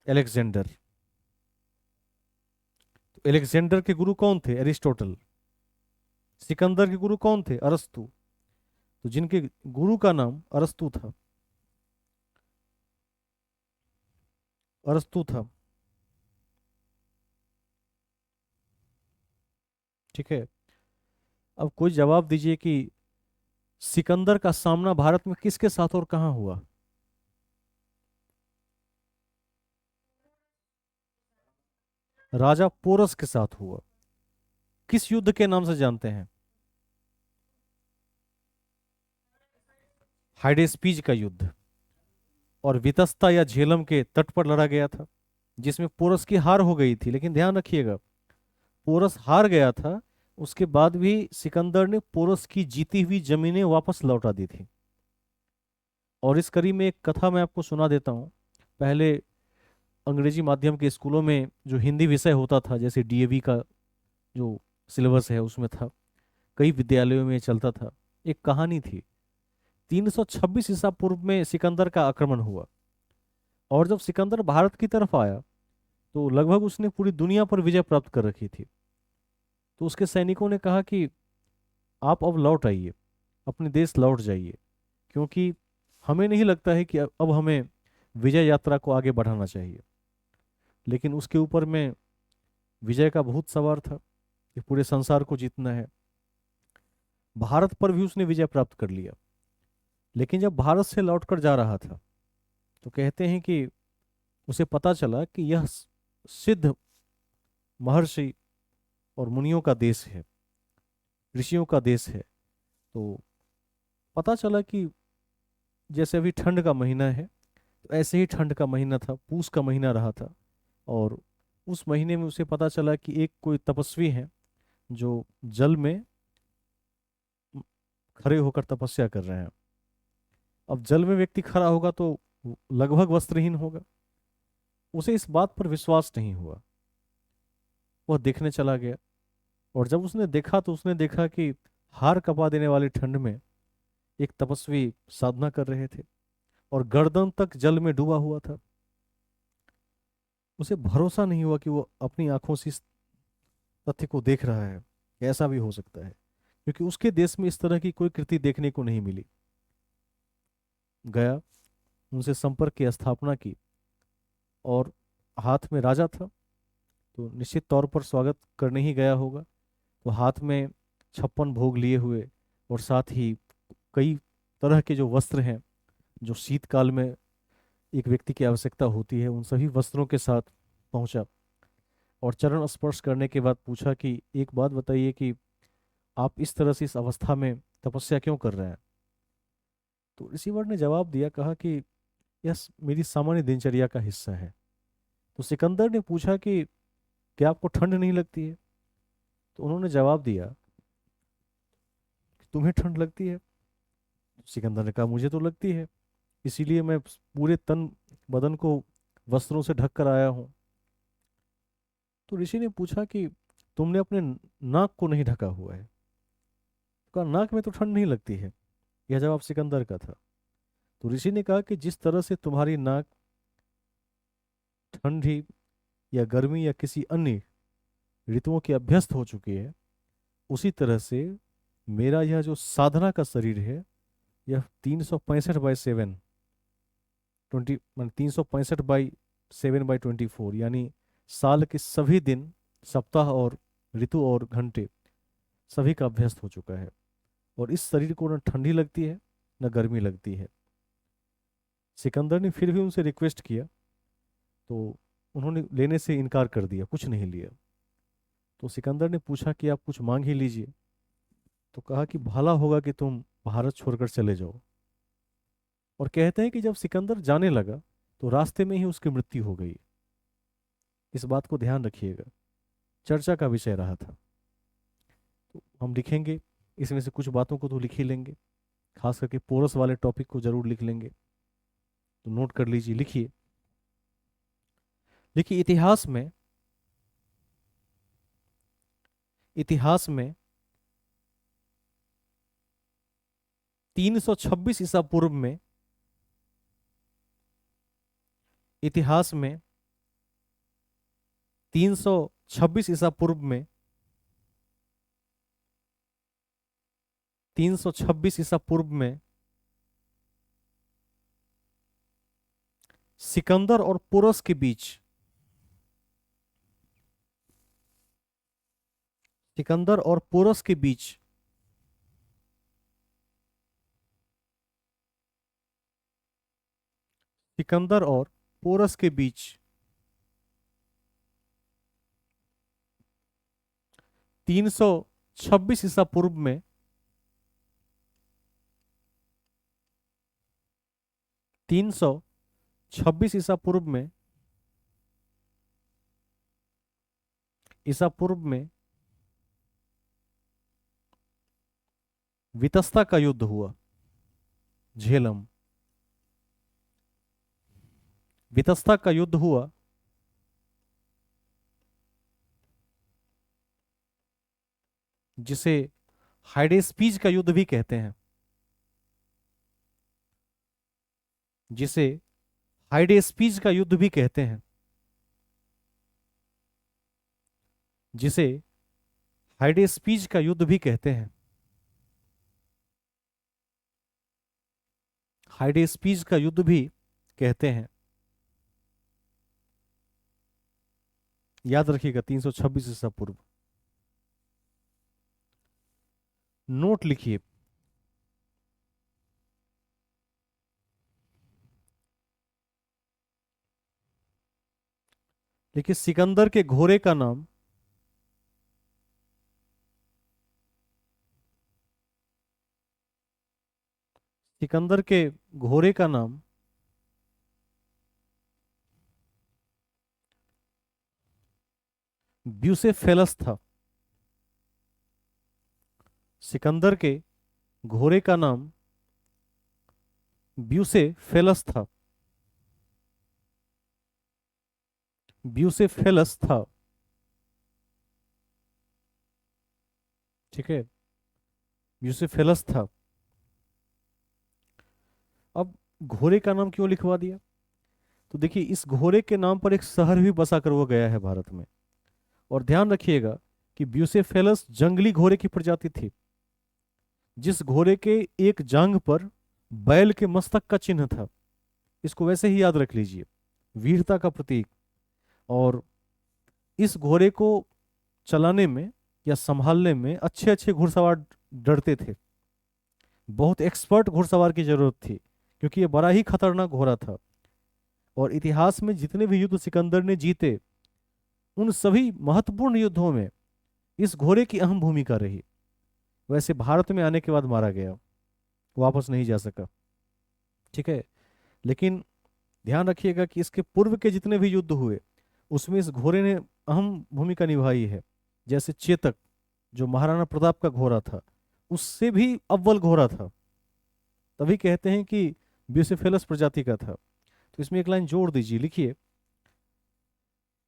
एलेक्जेंडर। तो एलेक्जेंडर के गुरु कौन थे? एरिस्टोटल। सिकंदर के गुरु कौन थे? अरस्तु। तो जिनके गुरु का नाम अरस्तु था, अरस्तु था, ठीक है। अब कोई जवाब दीजिए कि सिकंदर का सामना भारत में किसके साथ और कहां हुआ? राजा पोरस के साथ हुआ। किस युद्ध के नाम से जानते हैं? हाइडेस्पीज का युद्ध। और वितस्ता या झेलम के तट पर लड़ा गया था, जिसमें पोरस की हार हो गई थी। लेकिन ध्यान रखिएगा, पोरस हार गया था, उसके बाद भी सिकंदर ने पोरस की जीती हुई जमीनें वापस लौटा दी थी। और इस कड़ी में एक कथा मैं आपको सुना देता हूँ। पहले अंग्रेजी माध्यम के स्कूलों में जो हिंदी विषय होता था, जैसे डीएवी का जो सिलेबस है उसमें था, कई विद्यालयों में चलता था। एक कहानी थी, 326 ईसा पूर्व में सिकंदर का आक्रमण हुआ। और जब सिकंदर भारत की तरफ आया तो लगभग उसने पूरी दुनिया पर विजय प्राप्त कर रखी थी। तो उसके सैनिकों ने कहा कि आप अब लौट आइए, अपने देश लौट जाइए, क्योंकि हमें नहीं लगता है कि अब हमें विजय यात्रा को आगे बढ़ाना चाहिए। लेकिन उसके ऊपर में विजय का बहुत सवार था कि पूरे संसार को जीतना है। भारत पर भी उसने विजय प्राप्त कर लिया। लेकिन जब भारत से लौटकर जा रहा था तो कहते हैं कि उसे पता चला कि यह सिद्ध महर्षि और मुनियों का देश है, ऋषियों का देश है। तो पता चला कि जैसे अभी ठंड का महीना है, तो ऐसे ही ठंड का महीना था, पूस का महीना रहा था। और उस महीने में उसे पता चला कि एक कोई तपस्वी है जो जल में खड़े होकर तपस्या कर रहे हैं। अब जल में व्यक्ति खड़ा होगा तो लगभग वस्त्रहीन होगा। उसे इस बात पर विश्वास नहीं हुआ, वह देखने चला गया। और जब उसने देखा तो उसने देखा कि हार कपा देने वाली ठंड में एक तपस्वी साधना कर रहे थे और गर्दन तक जल में डूबा हुआ था। उसे भरोसा नहीं हुआ कि वो अपनी आंखों से इस तथ्य को देख रहा है कि ऐसा भी हो सकता है, क्योंकि उसके देश में इस तरह की कोई कृति देखने को नहीं मिली। गया, उनसे संपर्क की स्थापना की, और हाथ में राजा था तो निश्चित तौर पर स्वागत करने ही गया होगा। तो हाथ में 56 भोग लिए हुए और साथ ही कई तरह के जो वस्त्र हैं जो शीतकाल में एक व्यक्ति की आवश्यकता होती है, उन सभी वस्त्रों के साथ पहुंचा। और चरण स्पर्श करने के बाद पूछा कि एक बात बताइए कि आप इस तरह से इस अवस्था में तपस्या क्यों कर रहे हैं? तो ऋषिवर ने जवाब दिया, कहा कि यह मेरी सामान्य दिनचर्या का हिस्सा है। तो सिकंदर ने पूछा कि क्या आपको ठंड नहीं लगती है? तो उन्होंने जवाब दिया कि तुम्हें ठंड लगती है? सिकंदर ने कहा मुझे तो लगती है, इसीलिए मैं पूरे तन बदन को वस्त्रों से ढक कर आया हूँ। तो ऋषि ने पूछा कि तुमने अपने नाक को नहीं ढका हुआ है। कहा नाक में तो ठंड नहीं लगती है। यह जवाब सिकंदर का था। तो ऋषि ने कहा कि जिस तरह से तुम्हारी नाक ठंडी या गर्मी या किसी अन्य ऋतुओं की अभ्यस्त हो चुकी है, उसी तरह से मेरा यह जो साधना का शरीर है, यह 365/7 20 365/7/24 यानी साल के सभी दिन, सप्ताह और ऋतु और घंटे सभी का अभ्यस्त हो चुका है। और इस शरीर को न ठंडी लगती है न गर्मी लगती है। सिकंदर ने फिर भी उनसे रिक्वेस्ट किया, तो उन्होंने लेने से इनकार कर दिया, कुछ नहीं लिया। तो सिकंदर ने पूछा कि आप कुछ मांग ही लीजिए। तो कहा कि भला होगा कि तुम भारत छोड़कर चले जाओ। और कहते हैं कि जब सिकंदर जाने लगा तो रास्ते में ही उसकी मृत्यु हो गई। इस बात को ध्यान रखिएगा, चर्चा का विषय रहा था। तो हम लिखेंगे, इसमें से कुछ बातों को तो लिख ही लेंगे, खास करके पोरस वाले टॉपिक को जरूर लिख लेंगे। तो नोट कर लीजिए, लिखिए। देखिए, इतिहास में 326 ईसा पूर्व में, इतिहास में 326 ईसा पूर्व में 326 ईसा पूर्व में सिकंदर और पोरस के बीच, सिकंदर और पोरस के बीच सिकंदर और पोरस के बीच 326 ईसा पूर्व में 326 ईसा पूर्व में वितस्ता का युद्ध हुआ। झेलम, वितस्ता का युद्ध हुआ, जिसे हाइडेस्पीज का युद्ध भी कहते हैं, जिसे हाइडेस्पीज का युद्ध भी कहते हैं, जिसे हाइडेस्पीज का युद्ध भी कहते हैं, हाइडेस्पीज का युद्ध भी कहते हैं। याद रखिएगा, 326 ईसा पूर्व। नोट लिखिए। देखिए, सिकंदर के घोड़े का नाम सिकंदर के घोड़े का नाम ब्यूसेफेलस था। सिकंदर के घोड़े का नाम ब्यूसेफेलस था। ब्यूसेफेलस था। ठीक है, ब्यूसेफेलस था। अब घोड़े का नाम क्यों लिखवा दिया? तो देखिए, इस घोड़े के नाम पर एक शहर भी बसा कर वो गया है भारत में। और ध्यान रखिएगा कि ब्यूसेफेलस जंगली घोड़े की प्रजाति थी, जिस घोड़े के एक जांघ पर बैल के मस्तक का चिन्ह था। इसको वैसे ही याद रख लीजिए, वीरता का प्रतीक। और इस घोड़े को चलाने में या संभालने में अच्छे अच्छे घुड़सवार डरते थे। बहुत एक्सपर्ट घुड़सवार की जरूरत थी, क्योंकि ये बड़ा ही खतरनाक घोड़ा था। और इतिहास में जितने भी युद्ध सिकंदर ने जीते, उन सभी महत्वपूर्ण युद्धों में इस घोड़े की अहम भूमिका रही। वैसे भारत में आने के बाद मारा गया, वापस नहीं जा सका। ठीक है, लेकिन ध्यान रखिएगा कि इसके पूर्व के जितने भी युद्ध हुए, उसमें इस घोड़े ने अहम भूमिका निभाई है। जैसे चेतक, जो महाराणा प्रताप का घोड़ा था, उससे भी अव्वल घोड़ा था। तभी कहते हैं कि ब्यूसेफेलस प्रजाति का था। तो इसमें एक लाइन जोड़ दीजिए, लिखिए,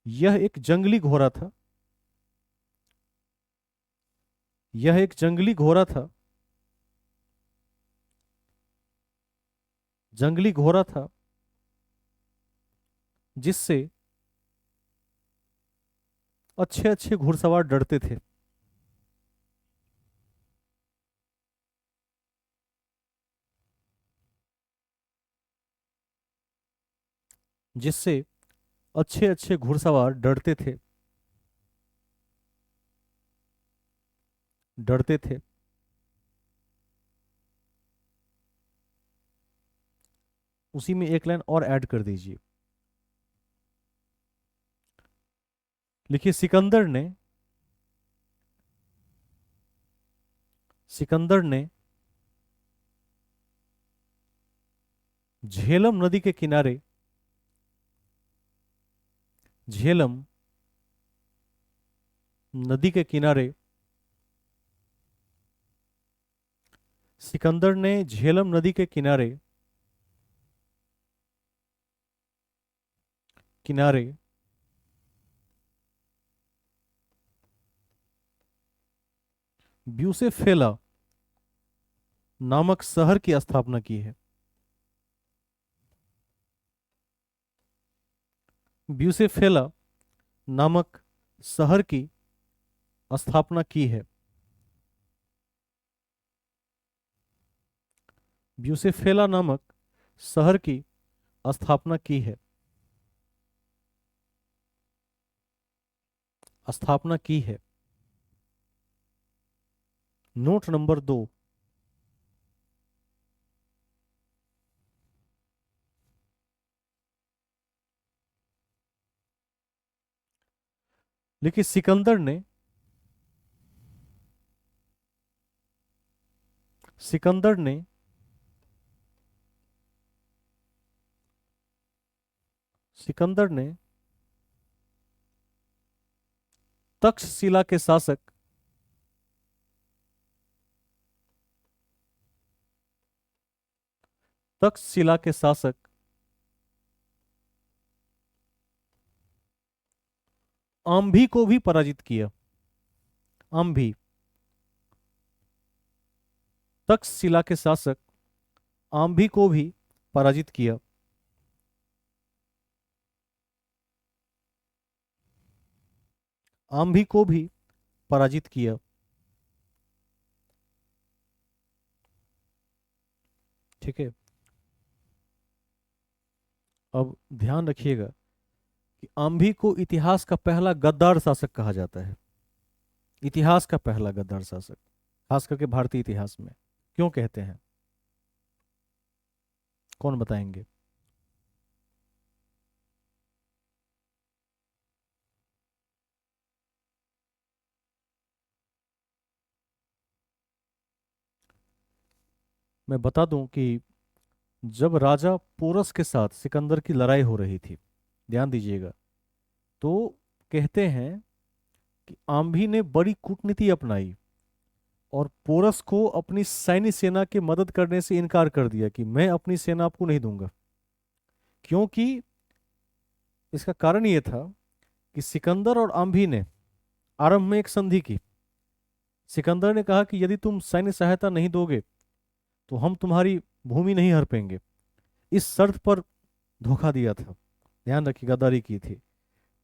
यह एक जंगली घोड़ा था, यह एक जंगली घोड़ा था, जंगली घोड़ा था जिससे अच्छे अच्छे घुड़सवार डरते थे। जिससे अच्छे अच्छे घुड़सवार डरते थे, डरते थे। उसी में एक लाइन और ऐड कर दीजिए, लिखिए, सिकंदर ने झेलम नदी के किनारे, झेलम नदी के किनारे, सिकंदर ने झेलम नदी के किनारे, किनारे ब्यूसेफेला नामक शहर की स्थापना की है। ब्यूसेफेला नामक शहर की स्थापना की है। ब्यूसेफेला नामक शहर की स्थापना की है, स्थापना की है। नोट नंबर 2, लेकिन सिकंदर ने सिकंदर ने तक्षशिला के शासक, तक्षशिला के शासक आम्भी को भी पराजित किया। आम्भी, तक्षशिला के शासक आम्भी को भी पराजित किया। आम्भी को भी पराजित किया। ठीक है। अब ध्यान रखिएगा कि आम्भी को इतिहास का पहला गद्दार शासक कहा जाता है। इतिहास का पहला गद्दार शासक, खास करके भारतीय इतिहास में। क्यों कहते हैं, कौन बताएंगे? मैं बता दूं कि जब राजा पोरस के साथ सिकंदर की लड़ाई हो रही थी, ध्यान दीजिएगा, तो कहते हैं कि आम्भी ने बड़ी कूटनीति अपनाई और पोरस को अपनी सैन्य सेना की मदद करने से इनकार कर दिया कि मैं अपनी सेना आपको नहीं दूंगा। क्योंकि इसका कारण यह था कि सिकंदर और आम्भी ने आरंभ में एक संधि की। सिकंदर ने कहा कि यदि तुम सैन्य सहायता नहीं दोगे तो हम तुम्हारी भूमि नहीं हड़पेंगे। इस शर्त पर धोखा दिया था, ध्यान रखिए, गद्दारी की थी।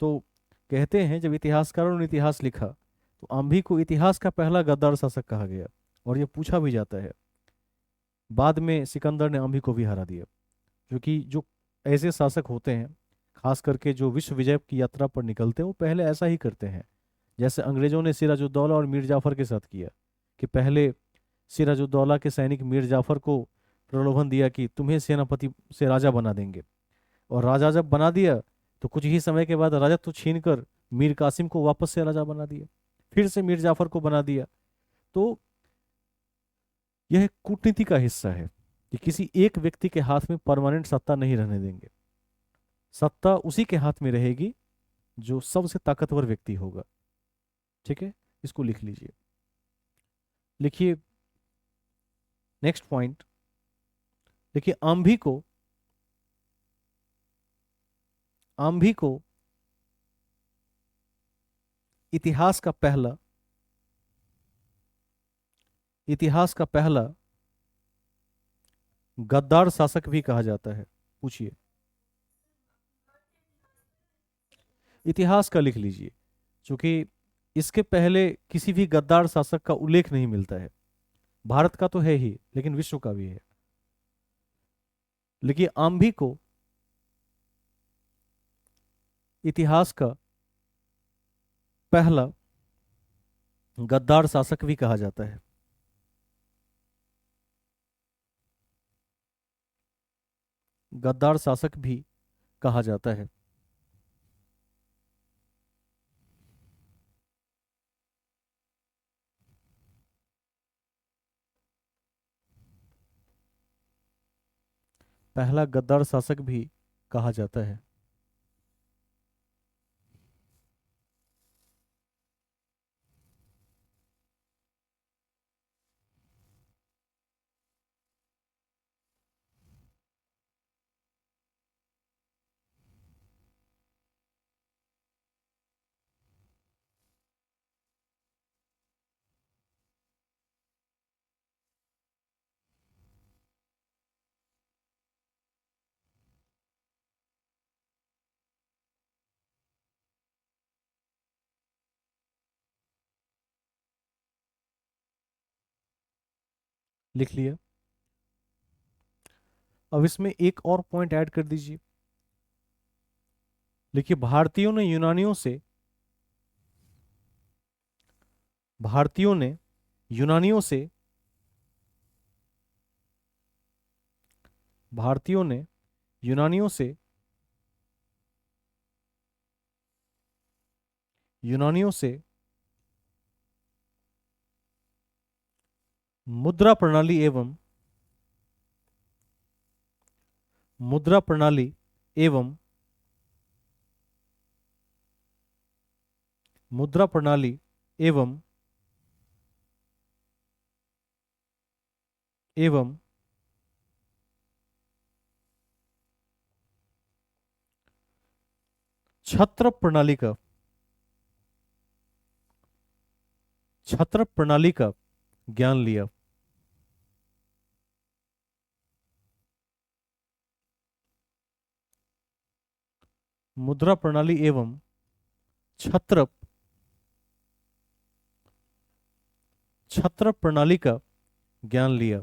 तो कहते हैं जब इतिहासकारों ने इतिहास लिखा तो आम्भी को इतिहास का पहला गद्दार शासक कहा गया। और ये पूछा भी जाता है, बाद में सिकंदर ने आम्भी को भी हरा दिया। क्योंकि जो ऐसे शासक होते हैं, खास करके जो विश्व विजय की यात्रा पर निकलते हैं, वो पहले ऐसा ही करते हैं। जैसे अंग्रेजों ने सिराजुद्दौला और मीर जाफर के साथ किया कि पहले सिराजुद्दौला के सैनिक मीर जाफर को प्रलोभन दिया कि तुम्हें सेनापति से राजा बना देंगे। और राजा जब बना दिया तो कुछ ही समय के बाद राजत्व छीन कर मीर कासिम को वापस से राजा बना दिया, फिर से मीर जाफर को बना दिया। तो यह कूटनीति का हिस्सा है कि किसी एक व्यक्ति के हाथ में परमानेंट सत्ता नहीं रहने देंगे। सत्ता उसी के हाथ में रहेगी जो सबसे ताकतवर व्यक्ति होगा। ठीक है, इसको लिख लीजिए। लिखिए, नेक्स्ट पॉइंट, देखिए, आंधी को इतिहास का पहला इतिहास का पहला गद्दार शासक भी कहा जाता है। पूछिए। इतिहास का लिख लीजिए, क्योंकि इसके पहले किसी भी गद्दार शासक का उल्लेख नहीं मिलता है। भारत का तो है ही, लेकिन विश्व का भी है। लेकिन आंधी को इतिहास का पहला गद्दार शासक भी कहा जाता है। गद्दार शासक भी कहा जाता है। पहला गद्दार शासक भी कहा जाता है। लिख लिया। अब इसमें एक और पॉइंट ऐड कर दीजिए। देखिए, भारतीयों ने यूनानियों से भारतीयों ने यूनानियों से यूनानियों से मुद्रा प्रणाली एवं मुद्रा प्रणाली एवं मुद्रा प्रणाली एवं एवं छत्र प्रणाली का छत्र प्रणाली का ज्ञान लिया। मुद्रा प्रणाली एवं छत्र छत्र प्रणाली का ज्ञान लिया।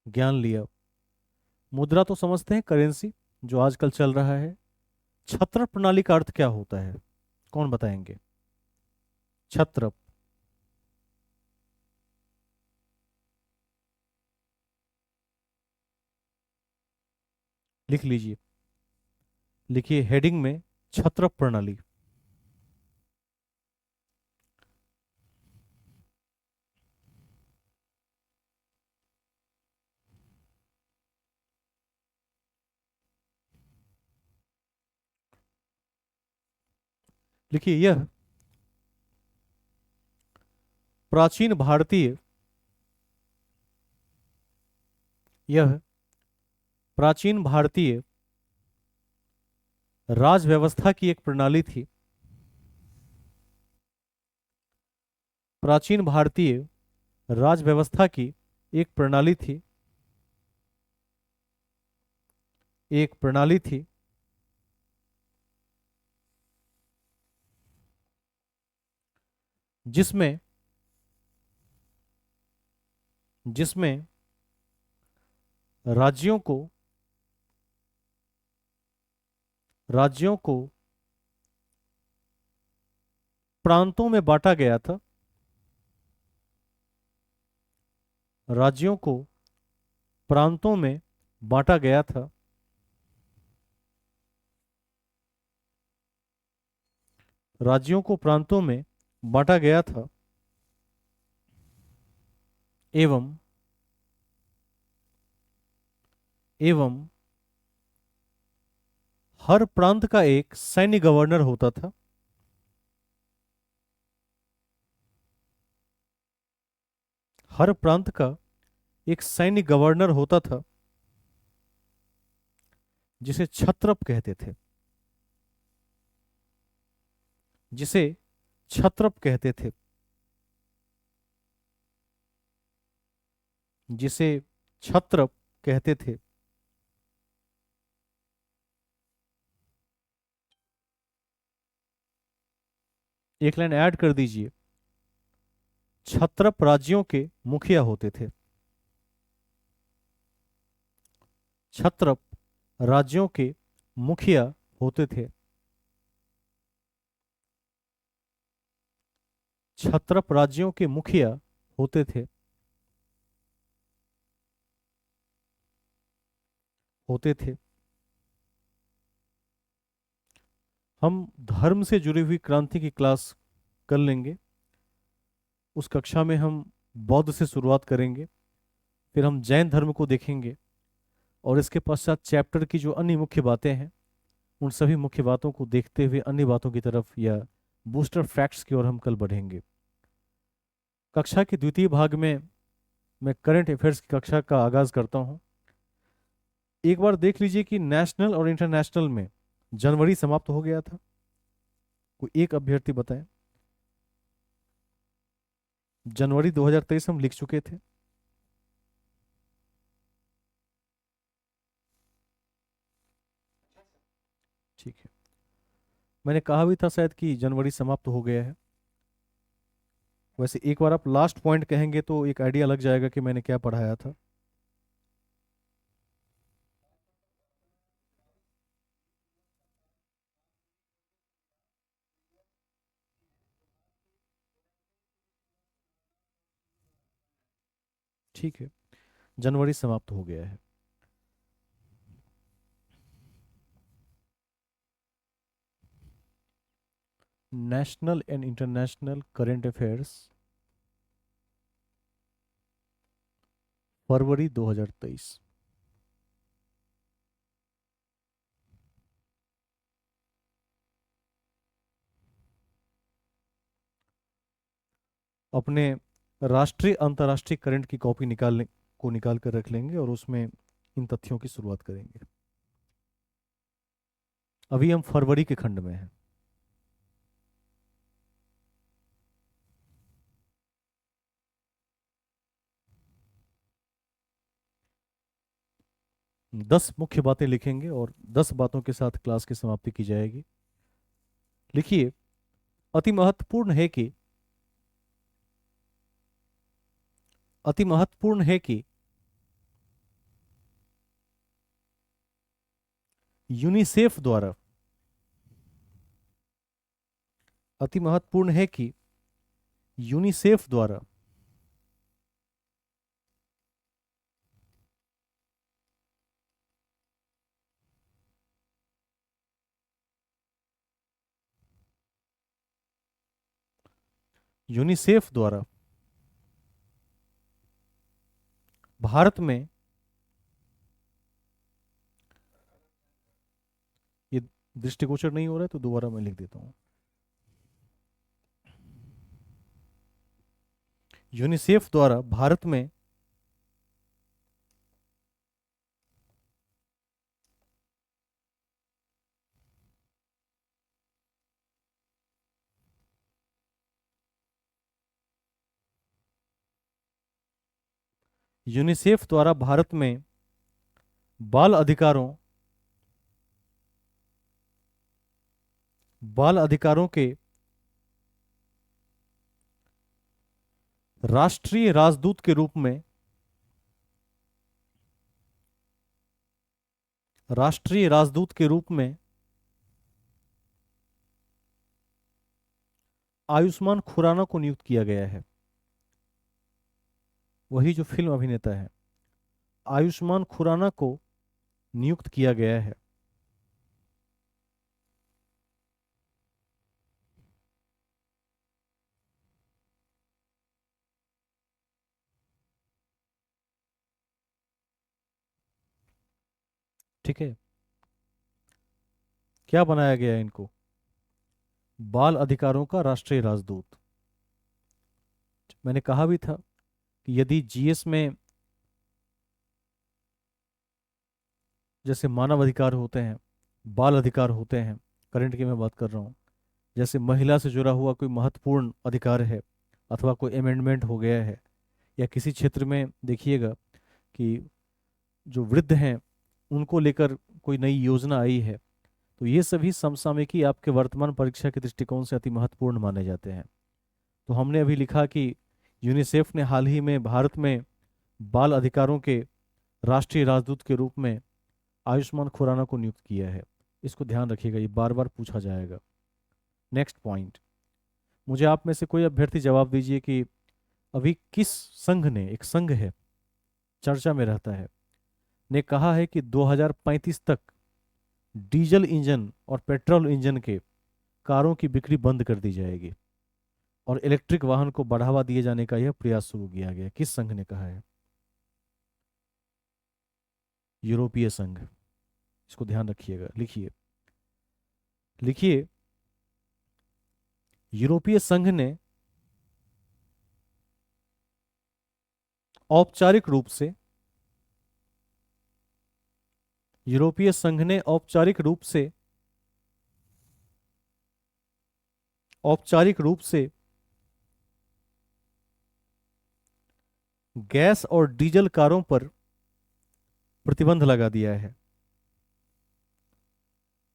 ज्ञान लिया। मुद्रा तो समझते हैं, करेंसी जो आजकल चल रहा है। छत्र प्रणाली का अर्थ क्या होता है, कौन बताएंगे? छत्र। लिख लीजिए। लिखिए हेडिंग में, छत्र प्रणाली। लिखिए, प्राचीन भारतीय यह प्राचीन भारतीय राज व्यवस्था की एक प्रणाली थी। प्राचीन भारतीय राज व्यवस्था की एक प्रणाली थी। एक प्रणाली थी जिसमें जिसमें राज्यों को राज्यों को प्रांतों में बांटा गया था। राज्यों को प्रांतों में बांटा गया था। राज्यों को प्रांतों में बांटा गया था। एवं एवं हर प्रांत का एक सैन्य गवर्नर होता था। हर प्रांत का एक सैन्य गवर्नर होता था जिसे छत्रप कहते थे, जिसे छत्रप कहते थे, जिसे छत्रप कहते थे। एक लाइन ऐड कर दीजिए, छत्रप राज्यों के मुखिया होते थे। छत्रप राज्यों के मुखिया होते थे। छत्रप राज्यों के मुखिया होते थे। होते थे। हम धर्म से जुड़ी हुई क्रांति की क्लास कर लेंगे। उस कक्षा में हम बौद्ध से शुरुआत करेंगे, फिर हम जैन धर्म को देखेंगे, और इसके पश्चात चैप्टर की जो अन्य मुख्य बातें हैं उन सभी मुख्य बातों को देखते हुए अन्य बातों की तरफ या बूस्टर फैक्ट्स की ओर हम कल बढ़ेंगे। कक्षा के द्वितीय भाग में मैं करंट अफेयर्स की कक्षा का आगाज करता हूं। एक बार देख लीजिए कि नेशनल और इंटरनेशनल में जनवरी समाप्त हो गया था। कोई एक अभ्यर्थी बताएं। जनवरी 2023 हम लिख चुके थे। ठीक है, मैंने कहा भी था शायद कि जनवरी समाप्त हो गया है। वैसे एक बार आप लास्ट पॉइंट कहेंगे तो एक आइडिया लग जाएगा कि मैंने क्या पढ़ाया था। ठीक है, जनवरी समाप्त हो गया है। National and international current affairs फरवरी 2023। अपने राष्ट्रीय अंतर्राष्ट्रीय करंट की कॉपी निकाल कर रख लेंगे और उसमें इन तथ्यों की शुरुआत करेंगे। अभी हम फरवरी के खंड में हैं। दस मुख्य बातें लिखेंगे और 10 बातों के साथ क्लास की समाप्ति की जाएगी। लिखिए, अति महत्वपूर्ण है कि अति महत्वपूर्ण है कि यूनिसेफ द्वारा अति महत्वपूर्ण है कि यूनिसेफ द्वारा यूनिसेफ द्वारा भारत में, ये दृष्टिगोचर नहीं हो रहा है तो दोबारा मैं लिख देता हूं। यूनिसेफ द्वारा भारत में यूनिसेफ द्वारा भारत में बाल अधिकारों बाल अधिकारों के राष्ट्रीय राजदूत के रूप में राष्ट्रीय राजदूत के रूप में आयुष्मान खुराना को नियुक्त किया गया है। वही जो फिल्म अभिनेता है, आयुष्मान खुराना को नियुक्त किया गया है। ठीक है, क्या बनाया गया है इनको? बाल अधिकारों का राष्ट्रीय राजदूत। मैंने कहा भी था कि यदि जीएस में जैसे मानव अधिकार होते हैं, बाल अधिकार होते हैं, करंट की मैं बात कर रहा हूँ, जैसे महिला से जुड़ा हुआ कोई महत्वपूर्ण अधिकार है अथवा कोई अमेंडमेंट हो गया है, या किसी क्षेत्र में देखिएगा कि जो वृद्ध हैं उनको लेकर कोई नई योजना आई है, तो ये सभी समसामयिकी आपके वर्तमान परीक्षा के दृष्टिकोण से अति महत्वपूर्ण माने जाते हैं। तो हमने अभी लिखा कि यूनिसेफ ने हाल ही में भारत में बाल अधिकारों के राष्ट्रीय राजदूत के रूप में आयुष्मान खुराना को नियुक्त किया है। इसको ध्यान रखिएगा, ये बार बार पूछा जाएगा। नेक्स्ट पॉइंट, मुझे आप में से कोई अभ्यर्थी जवाब दीजिए कि अभी किस संघ ने, एक संघ है चर्चा में रहता है, ने कहा है कि 2035 तक डीजल इंजन और पेट्रोल इंजन के कारों की बिक्री बंद कर दी जाएगी और इलेक्ट्रिक वाहन को बढ़ावा दिए जाने का यह प्रयास शुरू किया गया। किस संघ ने कहा है? यूरोपीय संघ। इसको ध्यान रखिएगा, लिखिए लिखिए। यूरोपीय संघ ने औपचारिक रूप से, यूरोपीय संघ ने औपचारिक रूप से गैस और डीजल कारों पर प्रतिबंध लगा दिया है।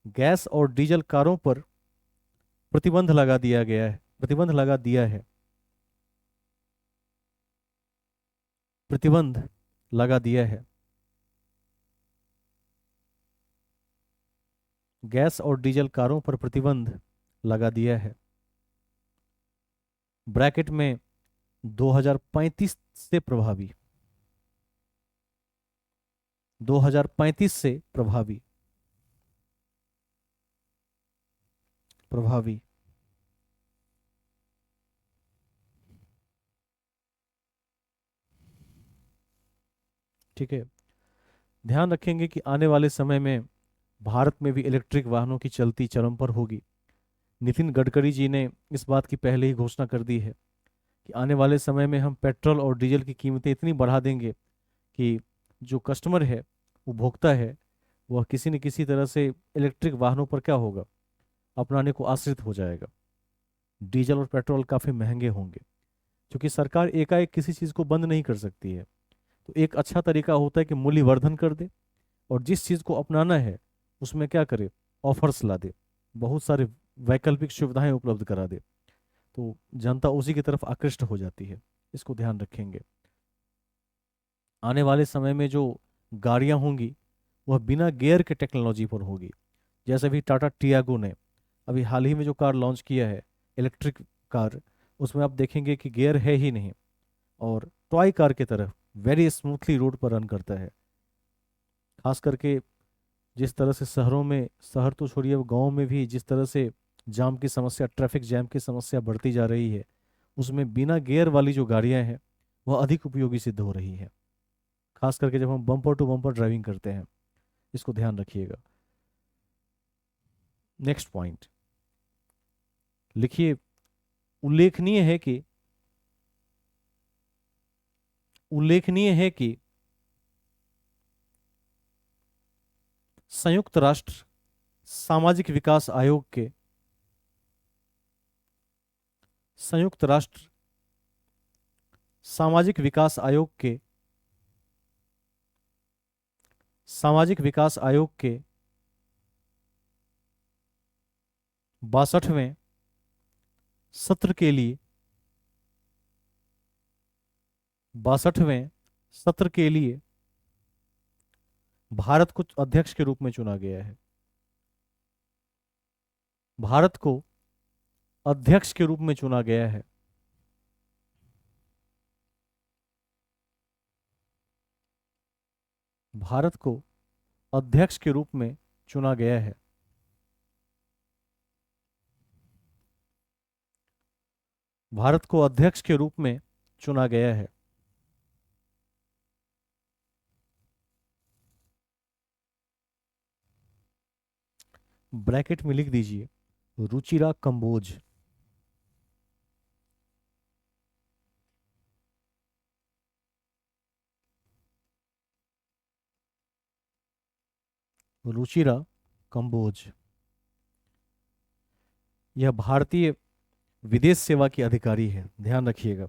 गैस और डीजल कारों पर प्रतिबंध लगा दिया गया है, प्रतिबंध लगा दिया है, प्रतिबंध लगा दिया है। गैस और डीजल कारों पर प्रतिबंध लगा दिया है। ब्रैकेट में 2035 से प्रभावी, 2035 से प्रभावी, प्रभावी। ठीक है, ध्यान रखेंगे कि आने वाले समय में भारत में भी इलेक्ट्रिक वाहनों की चलती चरम पर होगी। नितिन गडकरी जी ने इस बात की पहले ही घोषणा कर दी है कि आने वाले समय में हम पेट्रोल और डीजल की कीमतें इतनी बढ़ा देंगे कि जो कस्टमर है, उपभोक्ता है, वह किसी न किसी तरह से इलेक्ट्रिक वाहनों पर क्या होगा, अपनाने को आश्रित हो जाएगा। डीजल और पेट्रोल काफ़ी महंगे होंगे, क्योंकि सरकार एकाएक किसी चीज़ को बंद नहीं कर सकती है। तो एक अच्छा तरीका होता है कि मूल्यवर्धन कर दे और जिस चीज़ को अपनाना है उसमें क्या करे, ऑफर्स ला दे, बहुत सारे वैकल्पिक सुविधाएं उपलब्ध करा दे, तो जनता उसी की तरफ आकृष्ट हो जाती है। इसको ध्यान रखेंगे। आने वाले समय में जो गाड़ियां होंगी वह बिना गियर के टेक्नोलॉजी पर होगी। जैसे भी टाटा टियागो ने अभी हाल ही में जो कार लॉन्च किया है, इलेक्ट्रिक कार, उसमें आप देखेंगे कि गियर है ही नहीं और टॉय कार की तरह वेरी स्मूथली रोड पर रन करता है। खास करके जिस तरह से शहरों में, शहर तो छोड़िए, गाँव में भी जिस तरह से जाम की समस्या, ट्रैफिक जैम की समस्या बढ़ती जा रही है, उसमें बिना गियर वाली जो गाड़ियां हैं वह अधिक उपयोगी सिद्ध हो रही हैं, खास करके जब हम बम्पर टू बम्पर ड्राइविंग करते हैं। इसको ध्यान रखिएगा। नेक्स्ट पॉइंट लिखिए, उल्लेखनीय है कि, उल्लेखनीय है कि संयुक्त राष्ट्र सामाजिक विकास आयोग के, संयुक्त राष्ट्र सामाजिक विकास आयोग के, सामाजिक विकास आयोग के 62वें सत्र के लिए, 62वें सत्र के लिए भारत को अध्यक्ष के रूप में चुना गया है। भारत को अध्यक्ष के रूप में चुना गया है। भारत को अध्यक्ष के रूप में चुना गया है। भारत को अध्यक्ष के रूप में चुना गया है। ब्रैकेट में लिख दीजिए रुचिरा कंबोज। रुचिरा कंबोज। यह भारतीय विदेश सेवा की अधिकारी है, ध्यान रखिएगा,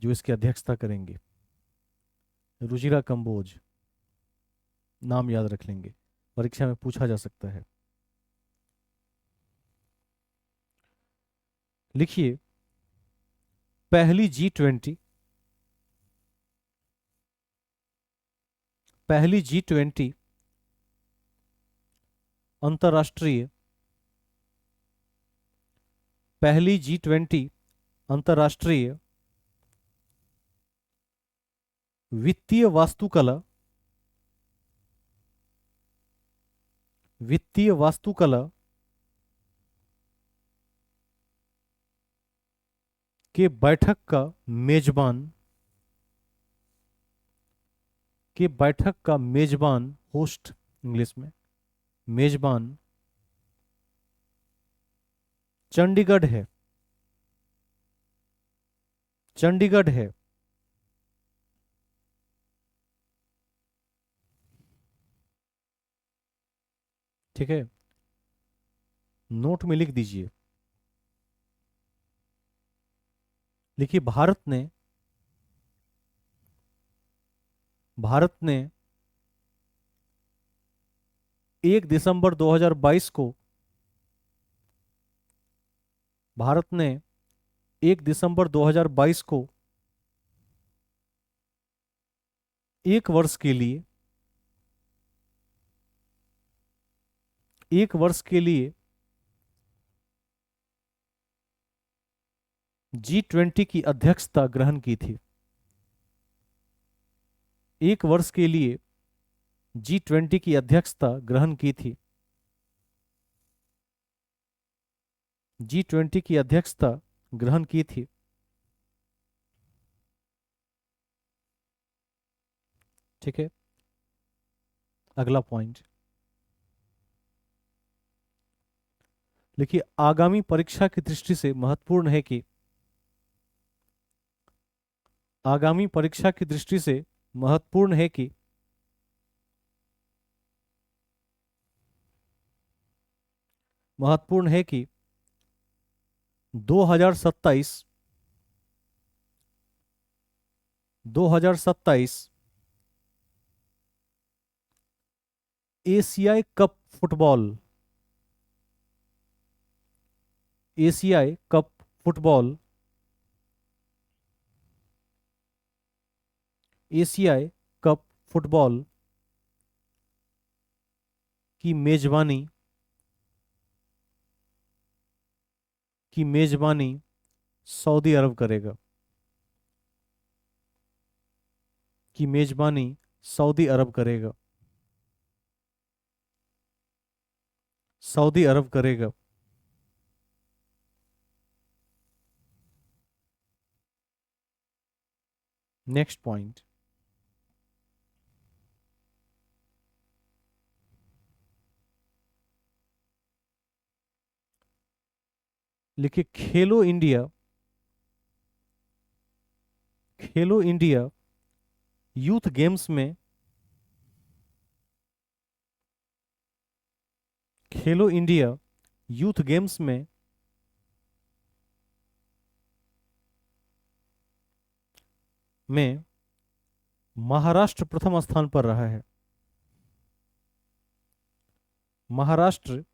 जो इसकी अध्यक्षता करेंगे। रुचिरा कंबोज, नाम याद रख लेंगे, परीक्षा में पूछा जा सकता है। लिखिए, पहली G20, पहली G20 अंतर्राष्ट्रीय, पहली G20 अंतर्राष्ट्रीय वित्तीय वास्तुकला, वित्तीय वास्तुकला के बैठक का मेजबान, के बैठक का मेजबान, होस्ट इंग्लिश में, मेजबान चंडीगढ़ है, चंडीगढ़ है। ठीक है, नोट में लिख दीजिए। लिखिए, भारत ने 1 दिसंबर 2022 को, भारत ने 1 दिसंबर 2022 को एक वर्ष के लिए, एक वर्ष के लिए G20 की अध्यक्षता ग्रहण की थी। एक वर्ष के लिए G20 की अध्यक्षता ग्रहण की थी। G20 की अध्यक्षता ग्रहण की थी। ठीक है, अगला पॉइंट लिखिए, आगामी परीक्षा की दृष्टि से महत्वपूर्ण है कि, आगामी परीक्षा की दृष्टि से महत्वपूर्ण है कि महत्वपूर्ण है कि 2027 एशियाई कप फुटबॉल, एशियाई कप फुटबॉल, एशियाई कप फुटबॉल की मेजबानी, की मेजबानी सऊदी अरब करेगा, की मेजबानी सऊदी अरब करेगा, सऊदी अरब करेगा। नेक्स्ट पॉइंट, लिखिए, खेलो इंडिया, खेलो इंडिया यूथ गेम्स में, खेलो इंडिया यूथ गेम्स में महाराष्ट्र प्रथम स्थान पर रहा है। महाराष्ट्र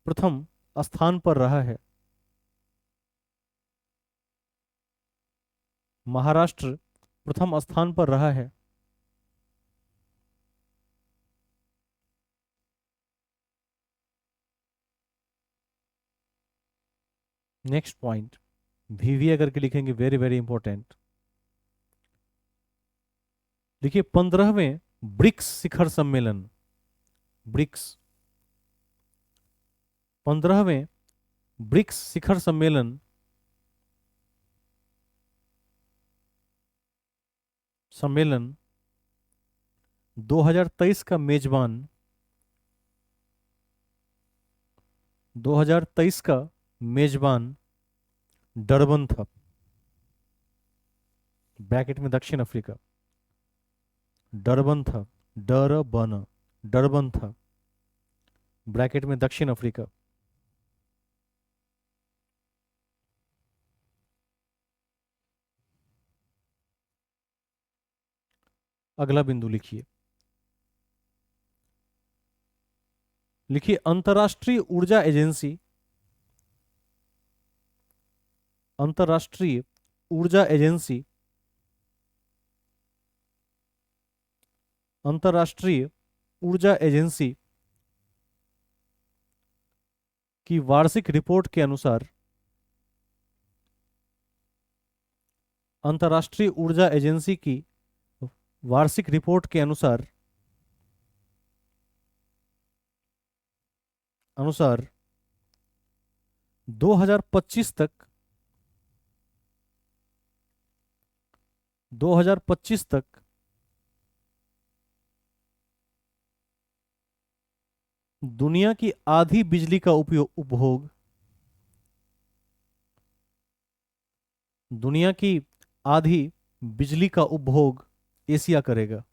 प्रथम स्थान पर रहा है। महाराष्ट्र प्रथम स्थान पर रहा है। नेक्स्ट पॉइंट, वीवीए करके लिखेंगे, वेरी वेरी इंपॉर्टेंट। देखिए, 15वें ब्रिक्स शिखर सम्मेलन, ब्रिक्स, 15वें ब्रिक्स शिखर सम्मेलन, सम्मेलन 2023 का मेजबान, 2023 का मेजबान डरबन था, ब्रैकेट में दक्षिण अफ्रीका, डरबन था, डरबन, डरबन था। ब्रैकेट में दक्षिण अफ्रीका। अगला बिंदु लिखिए। लिखिए अंतर्राष्ट्रीय ऊर्जा एजेंसी, अंतर्राष्ट्रीय ऊर्जा एजेंसी, अंतर्राष्ट्रीय ऊर्जा एजेंसी की वार्षिक रिपोर्ट के अनुसार, अंतर्राष्ट्रीय ऊर्जा एजेंसी की वार्षिक रिपोर्ट के अनुसार अनुसार 2025 तक 2025 तक दुनिया की आधी बिजली का उपयोग उपभोग, दुनिया की आधी बिजली का उपभोग एशिया करेगा,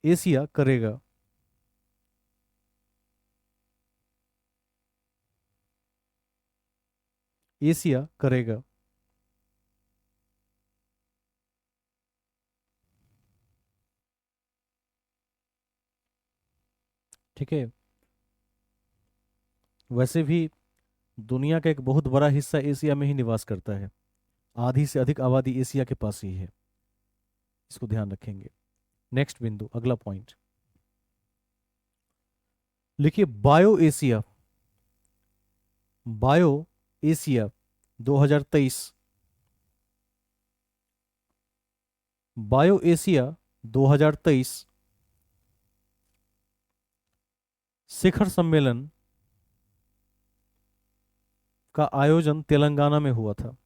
एशिया करेगा। एशिया करेगा। ठीक है। वैसे भी दुनिया का एक बहुत बड़ा हिस्सा एशिया में ही निवास करता है। आधी से अधिक आबादी एशिया के पास ही है। इसको ध्यान रखेंगे। नेक्स्ट बिंदु, अगला पॉइंट लिखिए bio Asia, bio Asia 2023, bio Asia 2023 शिखर सम्मेलन का आयोजन तेलंगाना में हुआ था।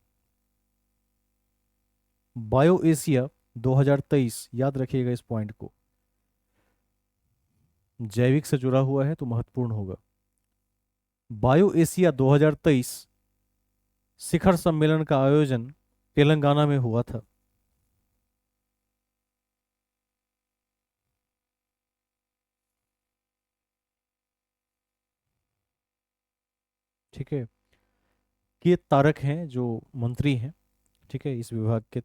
बायो एशिया 2023, याद रखिएगा इस पॉइंट को, जैविक से जुड़ा हुआ है तो महत्वपूर्ण होगा। बायो एशिया 2023 शिखर सम्मेलन का आयोजन तेलंगाना में हुआ था। ठीक है। ये तारक हैं जो मंत्री हैं, ठीक है, इस विभाग के,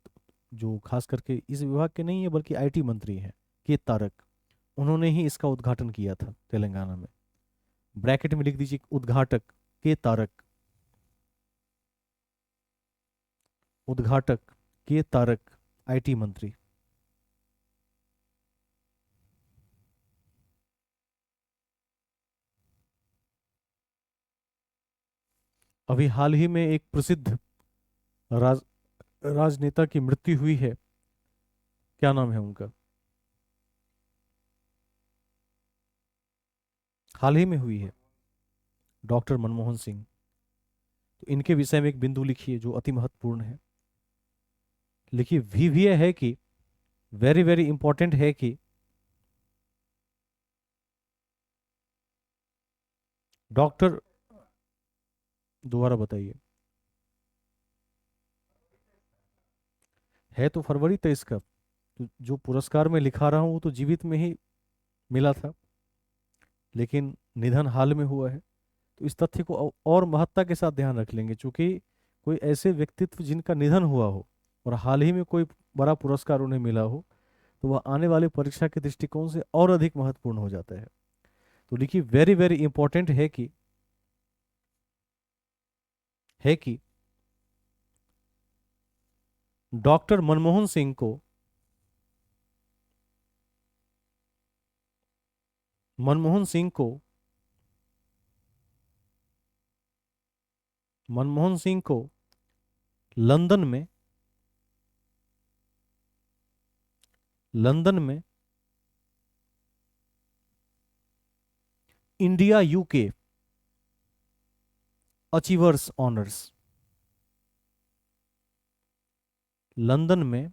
जो खास करके इस विभाग के नहीं है बल्कि आईटी मंत्री हैं के तारक, उन्होंने ही इसका उद्घाटन किया था तेलंगाना में। ब्रैकेट में लिख दीजिए उद्घाटक के तारक, उद्घाटक के तारक आईटी मंत्री। अभी हाल ही में एक प्रसिद्ध राज राजनेता की मृत्यु हुई है, क्या नाम है उनका? हाल ही में हुई है, डॉक्टर मनमोहन सिंह। तो इनके विषय में एक बिंदु लिखिए जो अति महत्वपूर्ण है। लिखिए वीवीए है कि, वेरी वेरी इंपॉर्टेंट है कि डॉक्टर, दोबारा बताइए। है तो फरवरी 23 का, तो जो पुरस्कार मैं लिखा रहा हूं वो तो जीवित में ही मिला था, लेकिन निधन हाल में हुआ है। तो इस तथ्य को और महत्ता के साथ ध्यान रख लेंगे, क्योंकि कोई ऐसे व्यक्तित्व जिनका निधन हुआ हो और हाल ही में कोई बड़ा पुरस्कार उन्हें मिला हो, तो वह आने वाली परीक्षा के दृष्टिकोण से और अधिक महत्वपूर्ण हो जाता है। तो लिखिए वेरी वेरी इंपॉर्टेंट है कि डॉक्टर मनमोहन सिंह को, मनमोहन सिंह को मनमोहन सिंह को लंदन में, लंदन में India UK achievers honours, London में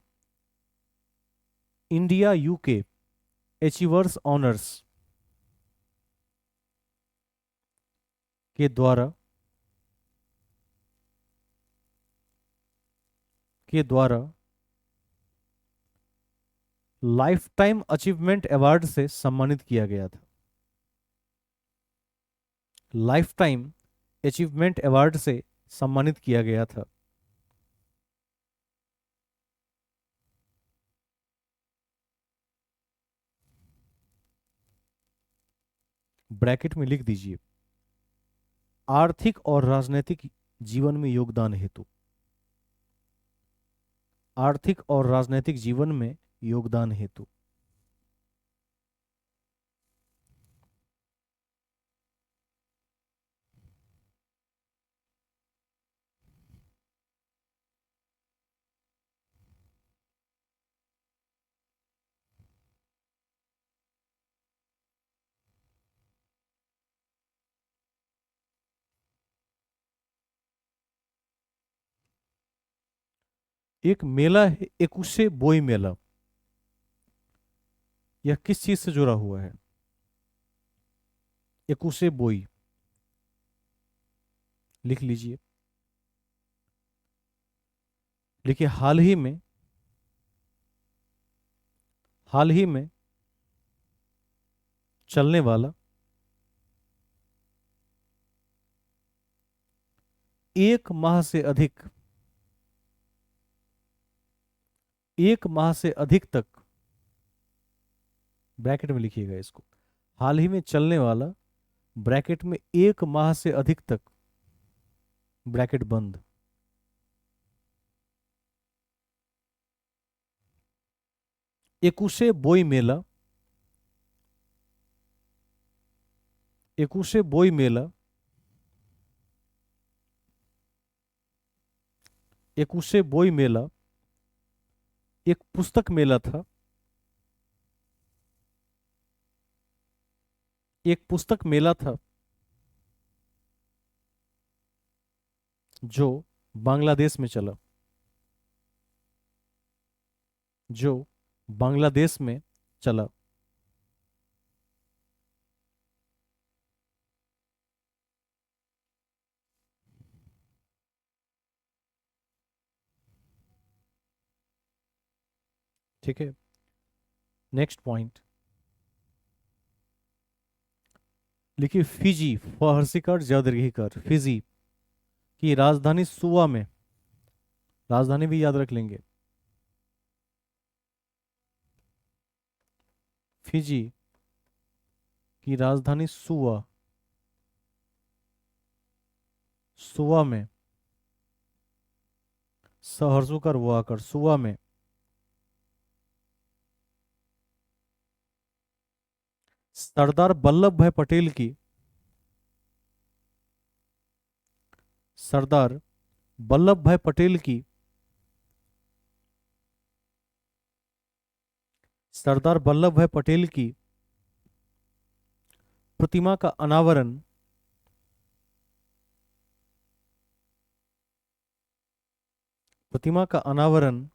इंडिया यूके अचीवर्स ऑनर्स के द्वारा के द्वारा लाइफ टाइम अचीवमेंट अवार्ड से सम्मानित किया गया था। लाइफ टाइम अचीवमेंट अवार्ड से सम्मानित किया गया था। ब्रैकेट में लिख दीजिए, आर्थिक और राजनैतिक जीवन में योगदान हेतु। आर्थिक और राजनैतिक जीवन में योगदान हेतु। एक मेला है एकुशे बोई मेला, यह किस चीज से जुड़ा हुआ है? एकुशे बोई, लिख लीजिए। देखिए, हाल ही में चलने वाला एक माह से अधिक, एक माह से अधिक तक, ब्रैकेट में लिखिएगा इसको, हाल ही में चलने वाला, ब्रैकेट में एक माह से अधिक तक, ब्रैकेट बंद, एकुशे बोई मेला, एकुशे बोई मेला, एकुशे बोई मेला एक पुस्तक मेला था, एक पुस्तक मेला था जो बांग्लादेश में चला, जो बांग्लादेश में चला। ठीक है, नेक्स्ट पॉइंट लिखिए, फिजी, फहर्षिकर जदर्घिकर, फिजी की राजधानी सुवा में, राजधानी भी याद रख लेंगे, फिजी की राजधानी सुवा, सुवा में, सहर्षुकर वो आकर सुवा में सरदार वल्लभ भाई पटेल की, सरदार वल्लभ भाई पटेल की, सरदार वल्लभ भाई पटेल की प्रतिमा का अनावरण, प्रतिमा का अनावरण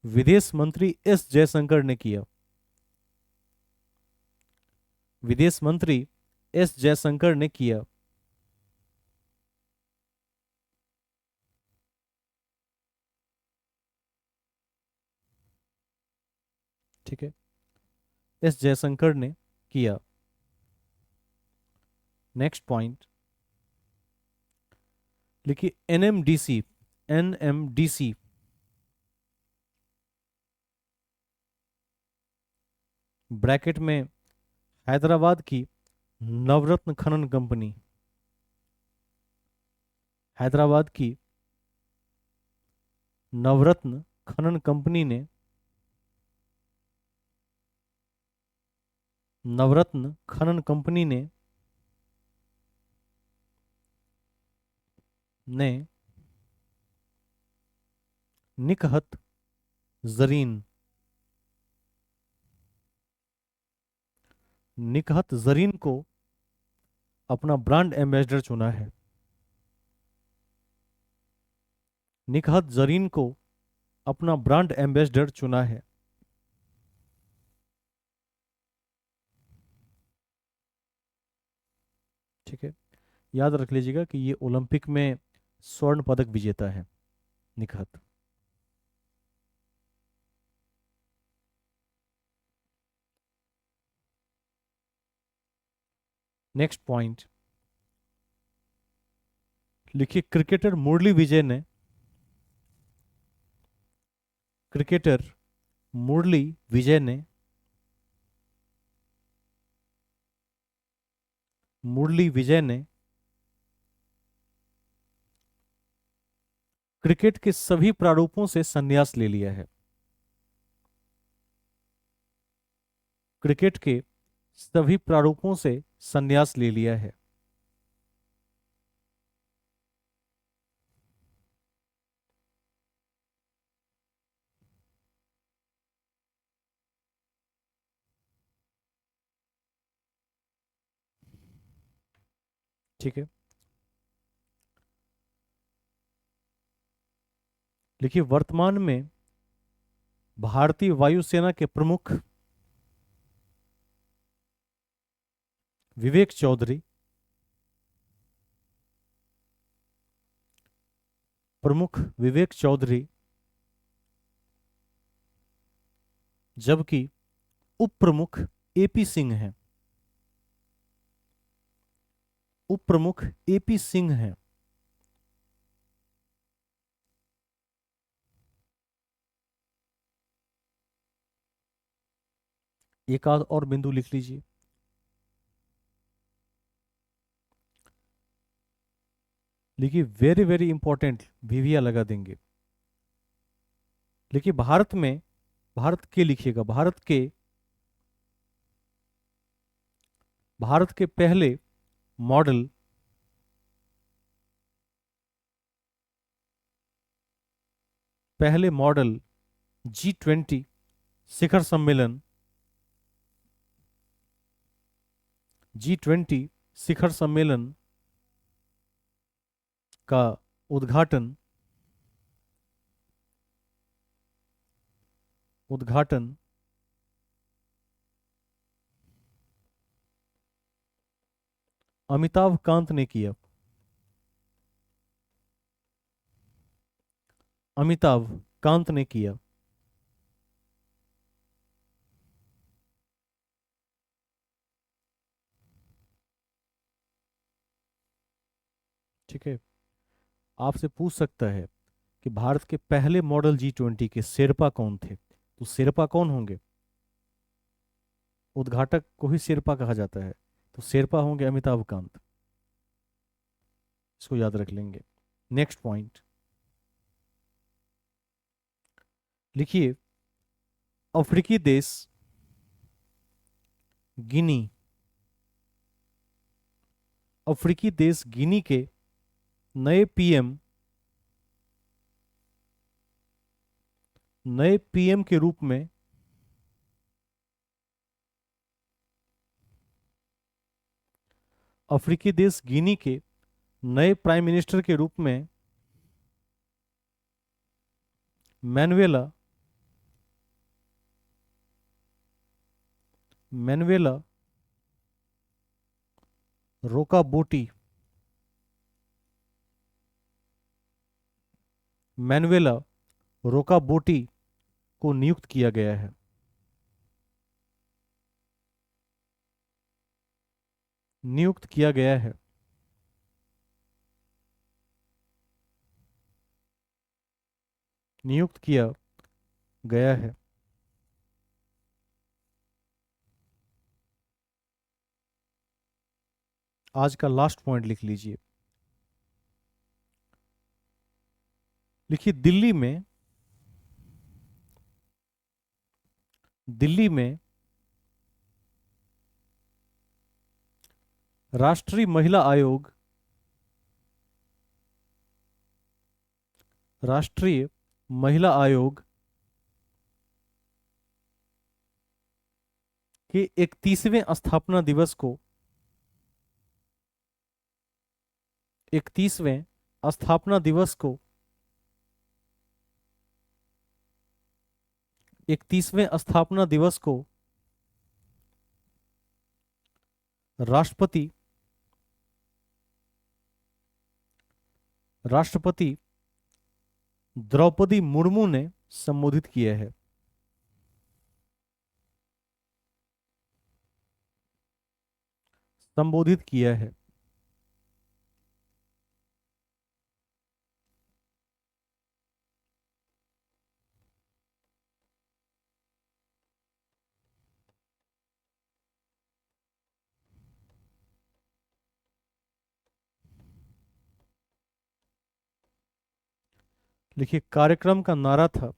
विदेश मंत्री एस जयशंकर ने किया, विदेश मंत्री एस जयशंकर ने किया। ठीक है, एस जयशंकर ने किया। नेक्स्ट पॉइंट लिखिए, एनएमडीसी, एनएमडीसी ब्रैकेट में हैदराबाद की नवरत्न खनन कंपनी, हैदराबाद की नवरत्न खनन कंपनी ने, नवरत्न खनन कंपनी ने निकहत जरीन, निकहत जरीन को अपना ब्रांड एम्बेसडर चुना है, निकहत जरीन को अपना ब्रांड एम्बेसडर चुना है। ठीक है, याद रख लीजिएगा कि ये ओलंपिक में स्वर्ण पदक विजेता है निकहत। नेक्स्ट पॉइंट लिखिए, क्रिकेटर मुरली विजय ने क्रिकेटर मुरली विजय ने मुरली विजय ने क्रिकेट के सभी प्रारूपों से संन्यास ले लिया है। क्रिकेट के सभी प्रारूपों से संन्यास ले लिया है। ठीक है, देखिए वर्तमान में भारतीय वायुसेना के प्रमुख विवेक चौधरी जबकि उप प्रमुख एपी सिंह हैं। उप प्रमुख एपी सिंह हैं। एक आध और बिंदु लिख लीजिए। लिखिए वेरी वेरी इंपॉर्टेंट, वीविया लगा देंगे। लिखिए भारत के लिखिएगा, भारत के मॉडल पहले मॉडल G20 शिखर सम्मेलन G20 शिखर सम्मेलन का उद्घाटन अमिताभ कांत ने किया। अमिताभ कांत ने किया। ठीक है, आपसे पूछ सकता है कि भारत के पहले मॉडल G20 के शेरपा कौन थे, तो शेरपा कौन होंगे? उद्घाटक को ही शेरपा कहा जाता है, तो शेरपा होंगे अमिताभ कांत। इसको याद रख लेंगे। नेक्स्ट पॉइंट लिखिए, अफ्रीकी देश गिनी के नए पीएम के रूप में अफ्रीकी देश गिनी के नए प्राइम मिनिस्टर के रूप में मैनुएला रोकाबोटी को नियुक्त किया गया है। नियुक्त किया गया है। नियुक्त किया गया है। आज का लास्ट पॉइंट लिख लीजिए। लिखिए, दिल्ली में राष्ट्रीय महिला आयोग के 31वें स्थापना दिवस को 31वें स्थापना दिवस को 31वें स्थापना दिवस को राष्ट्रपति द्रौपदी मुर्मू ने संबोधित किया है। संबोधित किया है। लिखिए, कार्यक्रम का नारा था,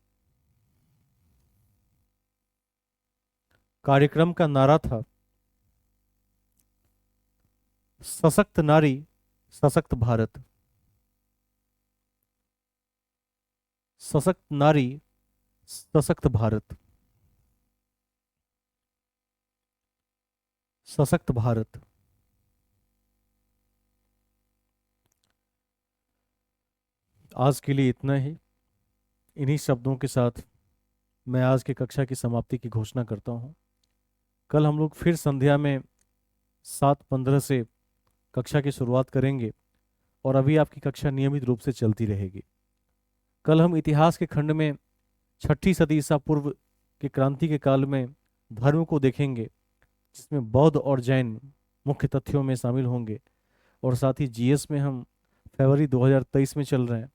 कार्यक्रम का नारा था, सशक्त नारी सशक्त भारत। सशक्त नारी सशक्त भारत। सशक्त भारत। आज के लिए इतना ही। इन्हीं शब्दों के साथ मैं आज की कक्षा की समाप्ति की घोषणा करता हूँ। कल हम लोग फिर संध्या में 7:15 से कक्षा की शुरुआत करेंगे और अभी आपकी कक्षा नियमित रूप से चलती रहेगी। कल हम इतिहास के खंड में 6ठी सदी ईसा पूर्व के क्रांति के काल में धर्म को देखेंगे, जिसमें बौद्ध और जैन मुख्य तथ्यों में शामिल होंगे। और साथ ही जीएस में हम फरवरी 2023 में चल रहे हैं,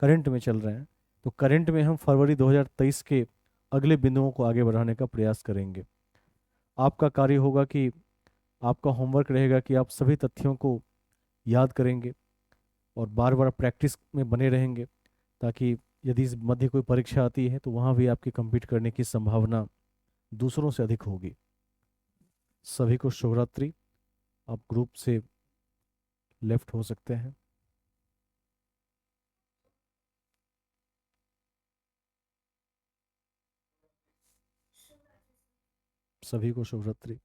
करंट में चल रहे हैं, तो करंट में हम फरवरी 2023 के अगले बिंदुओं को आगे बढ़ाने का प्रयास करेंगे। आपका कार्य होगा कि आपका होमवर्क रहेगा कि आप सभी तथ्यों को याद करेंगे और बार बार प्रैक्टिस में बने रहेंगे, ताकि यदि इस मध्य कोई परीक्षा आती है तो वहाँ भी आपकी compete करने की संभावना दूसरों से अधिक होगी। सभी को शुभ रात्रि। आप ग्रुप से लेफ्ट हो सकते हैं। सभी को शुभ रात्रि।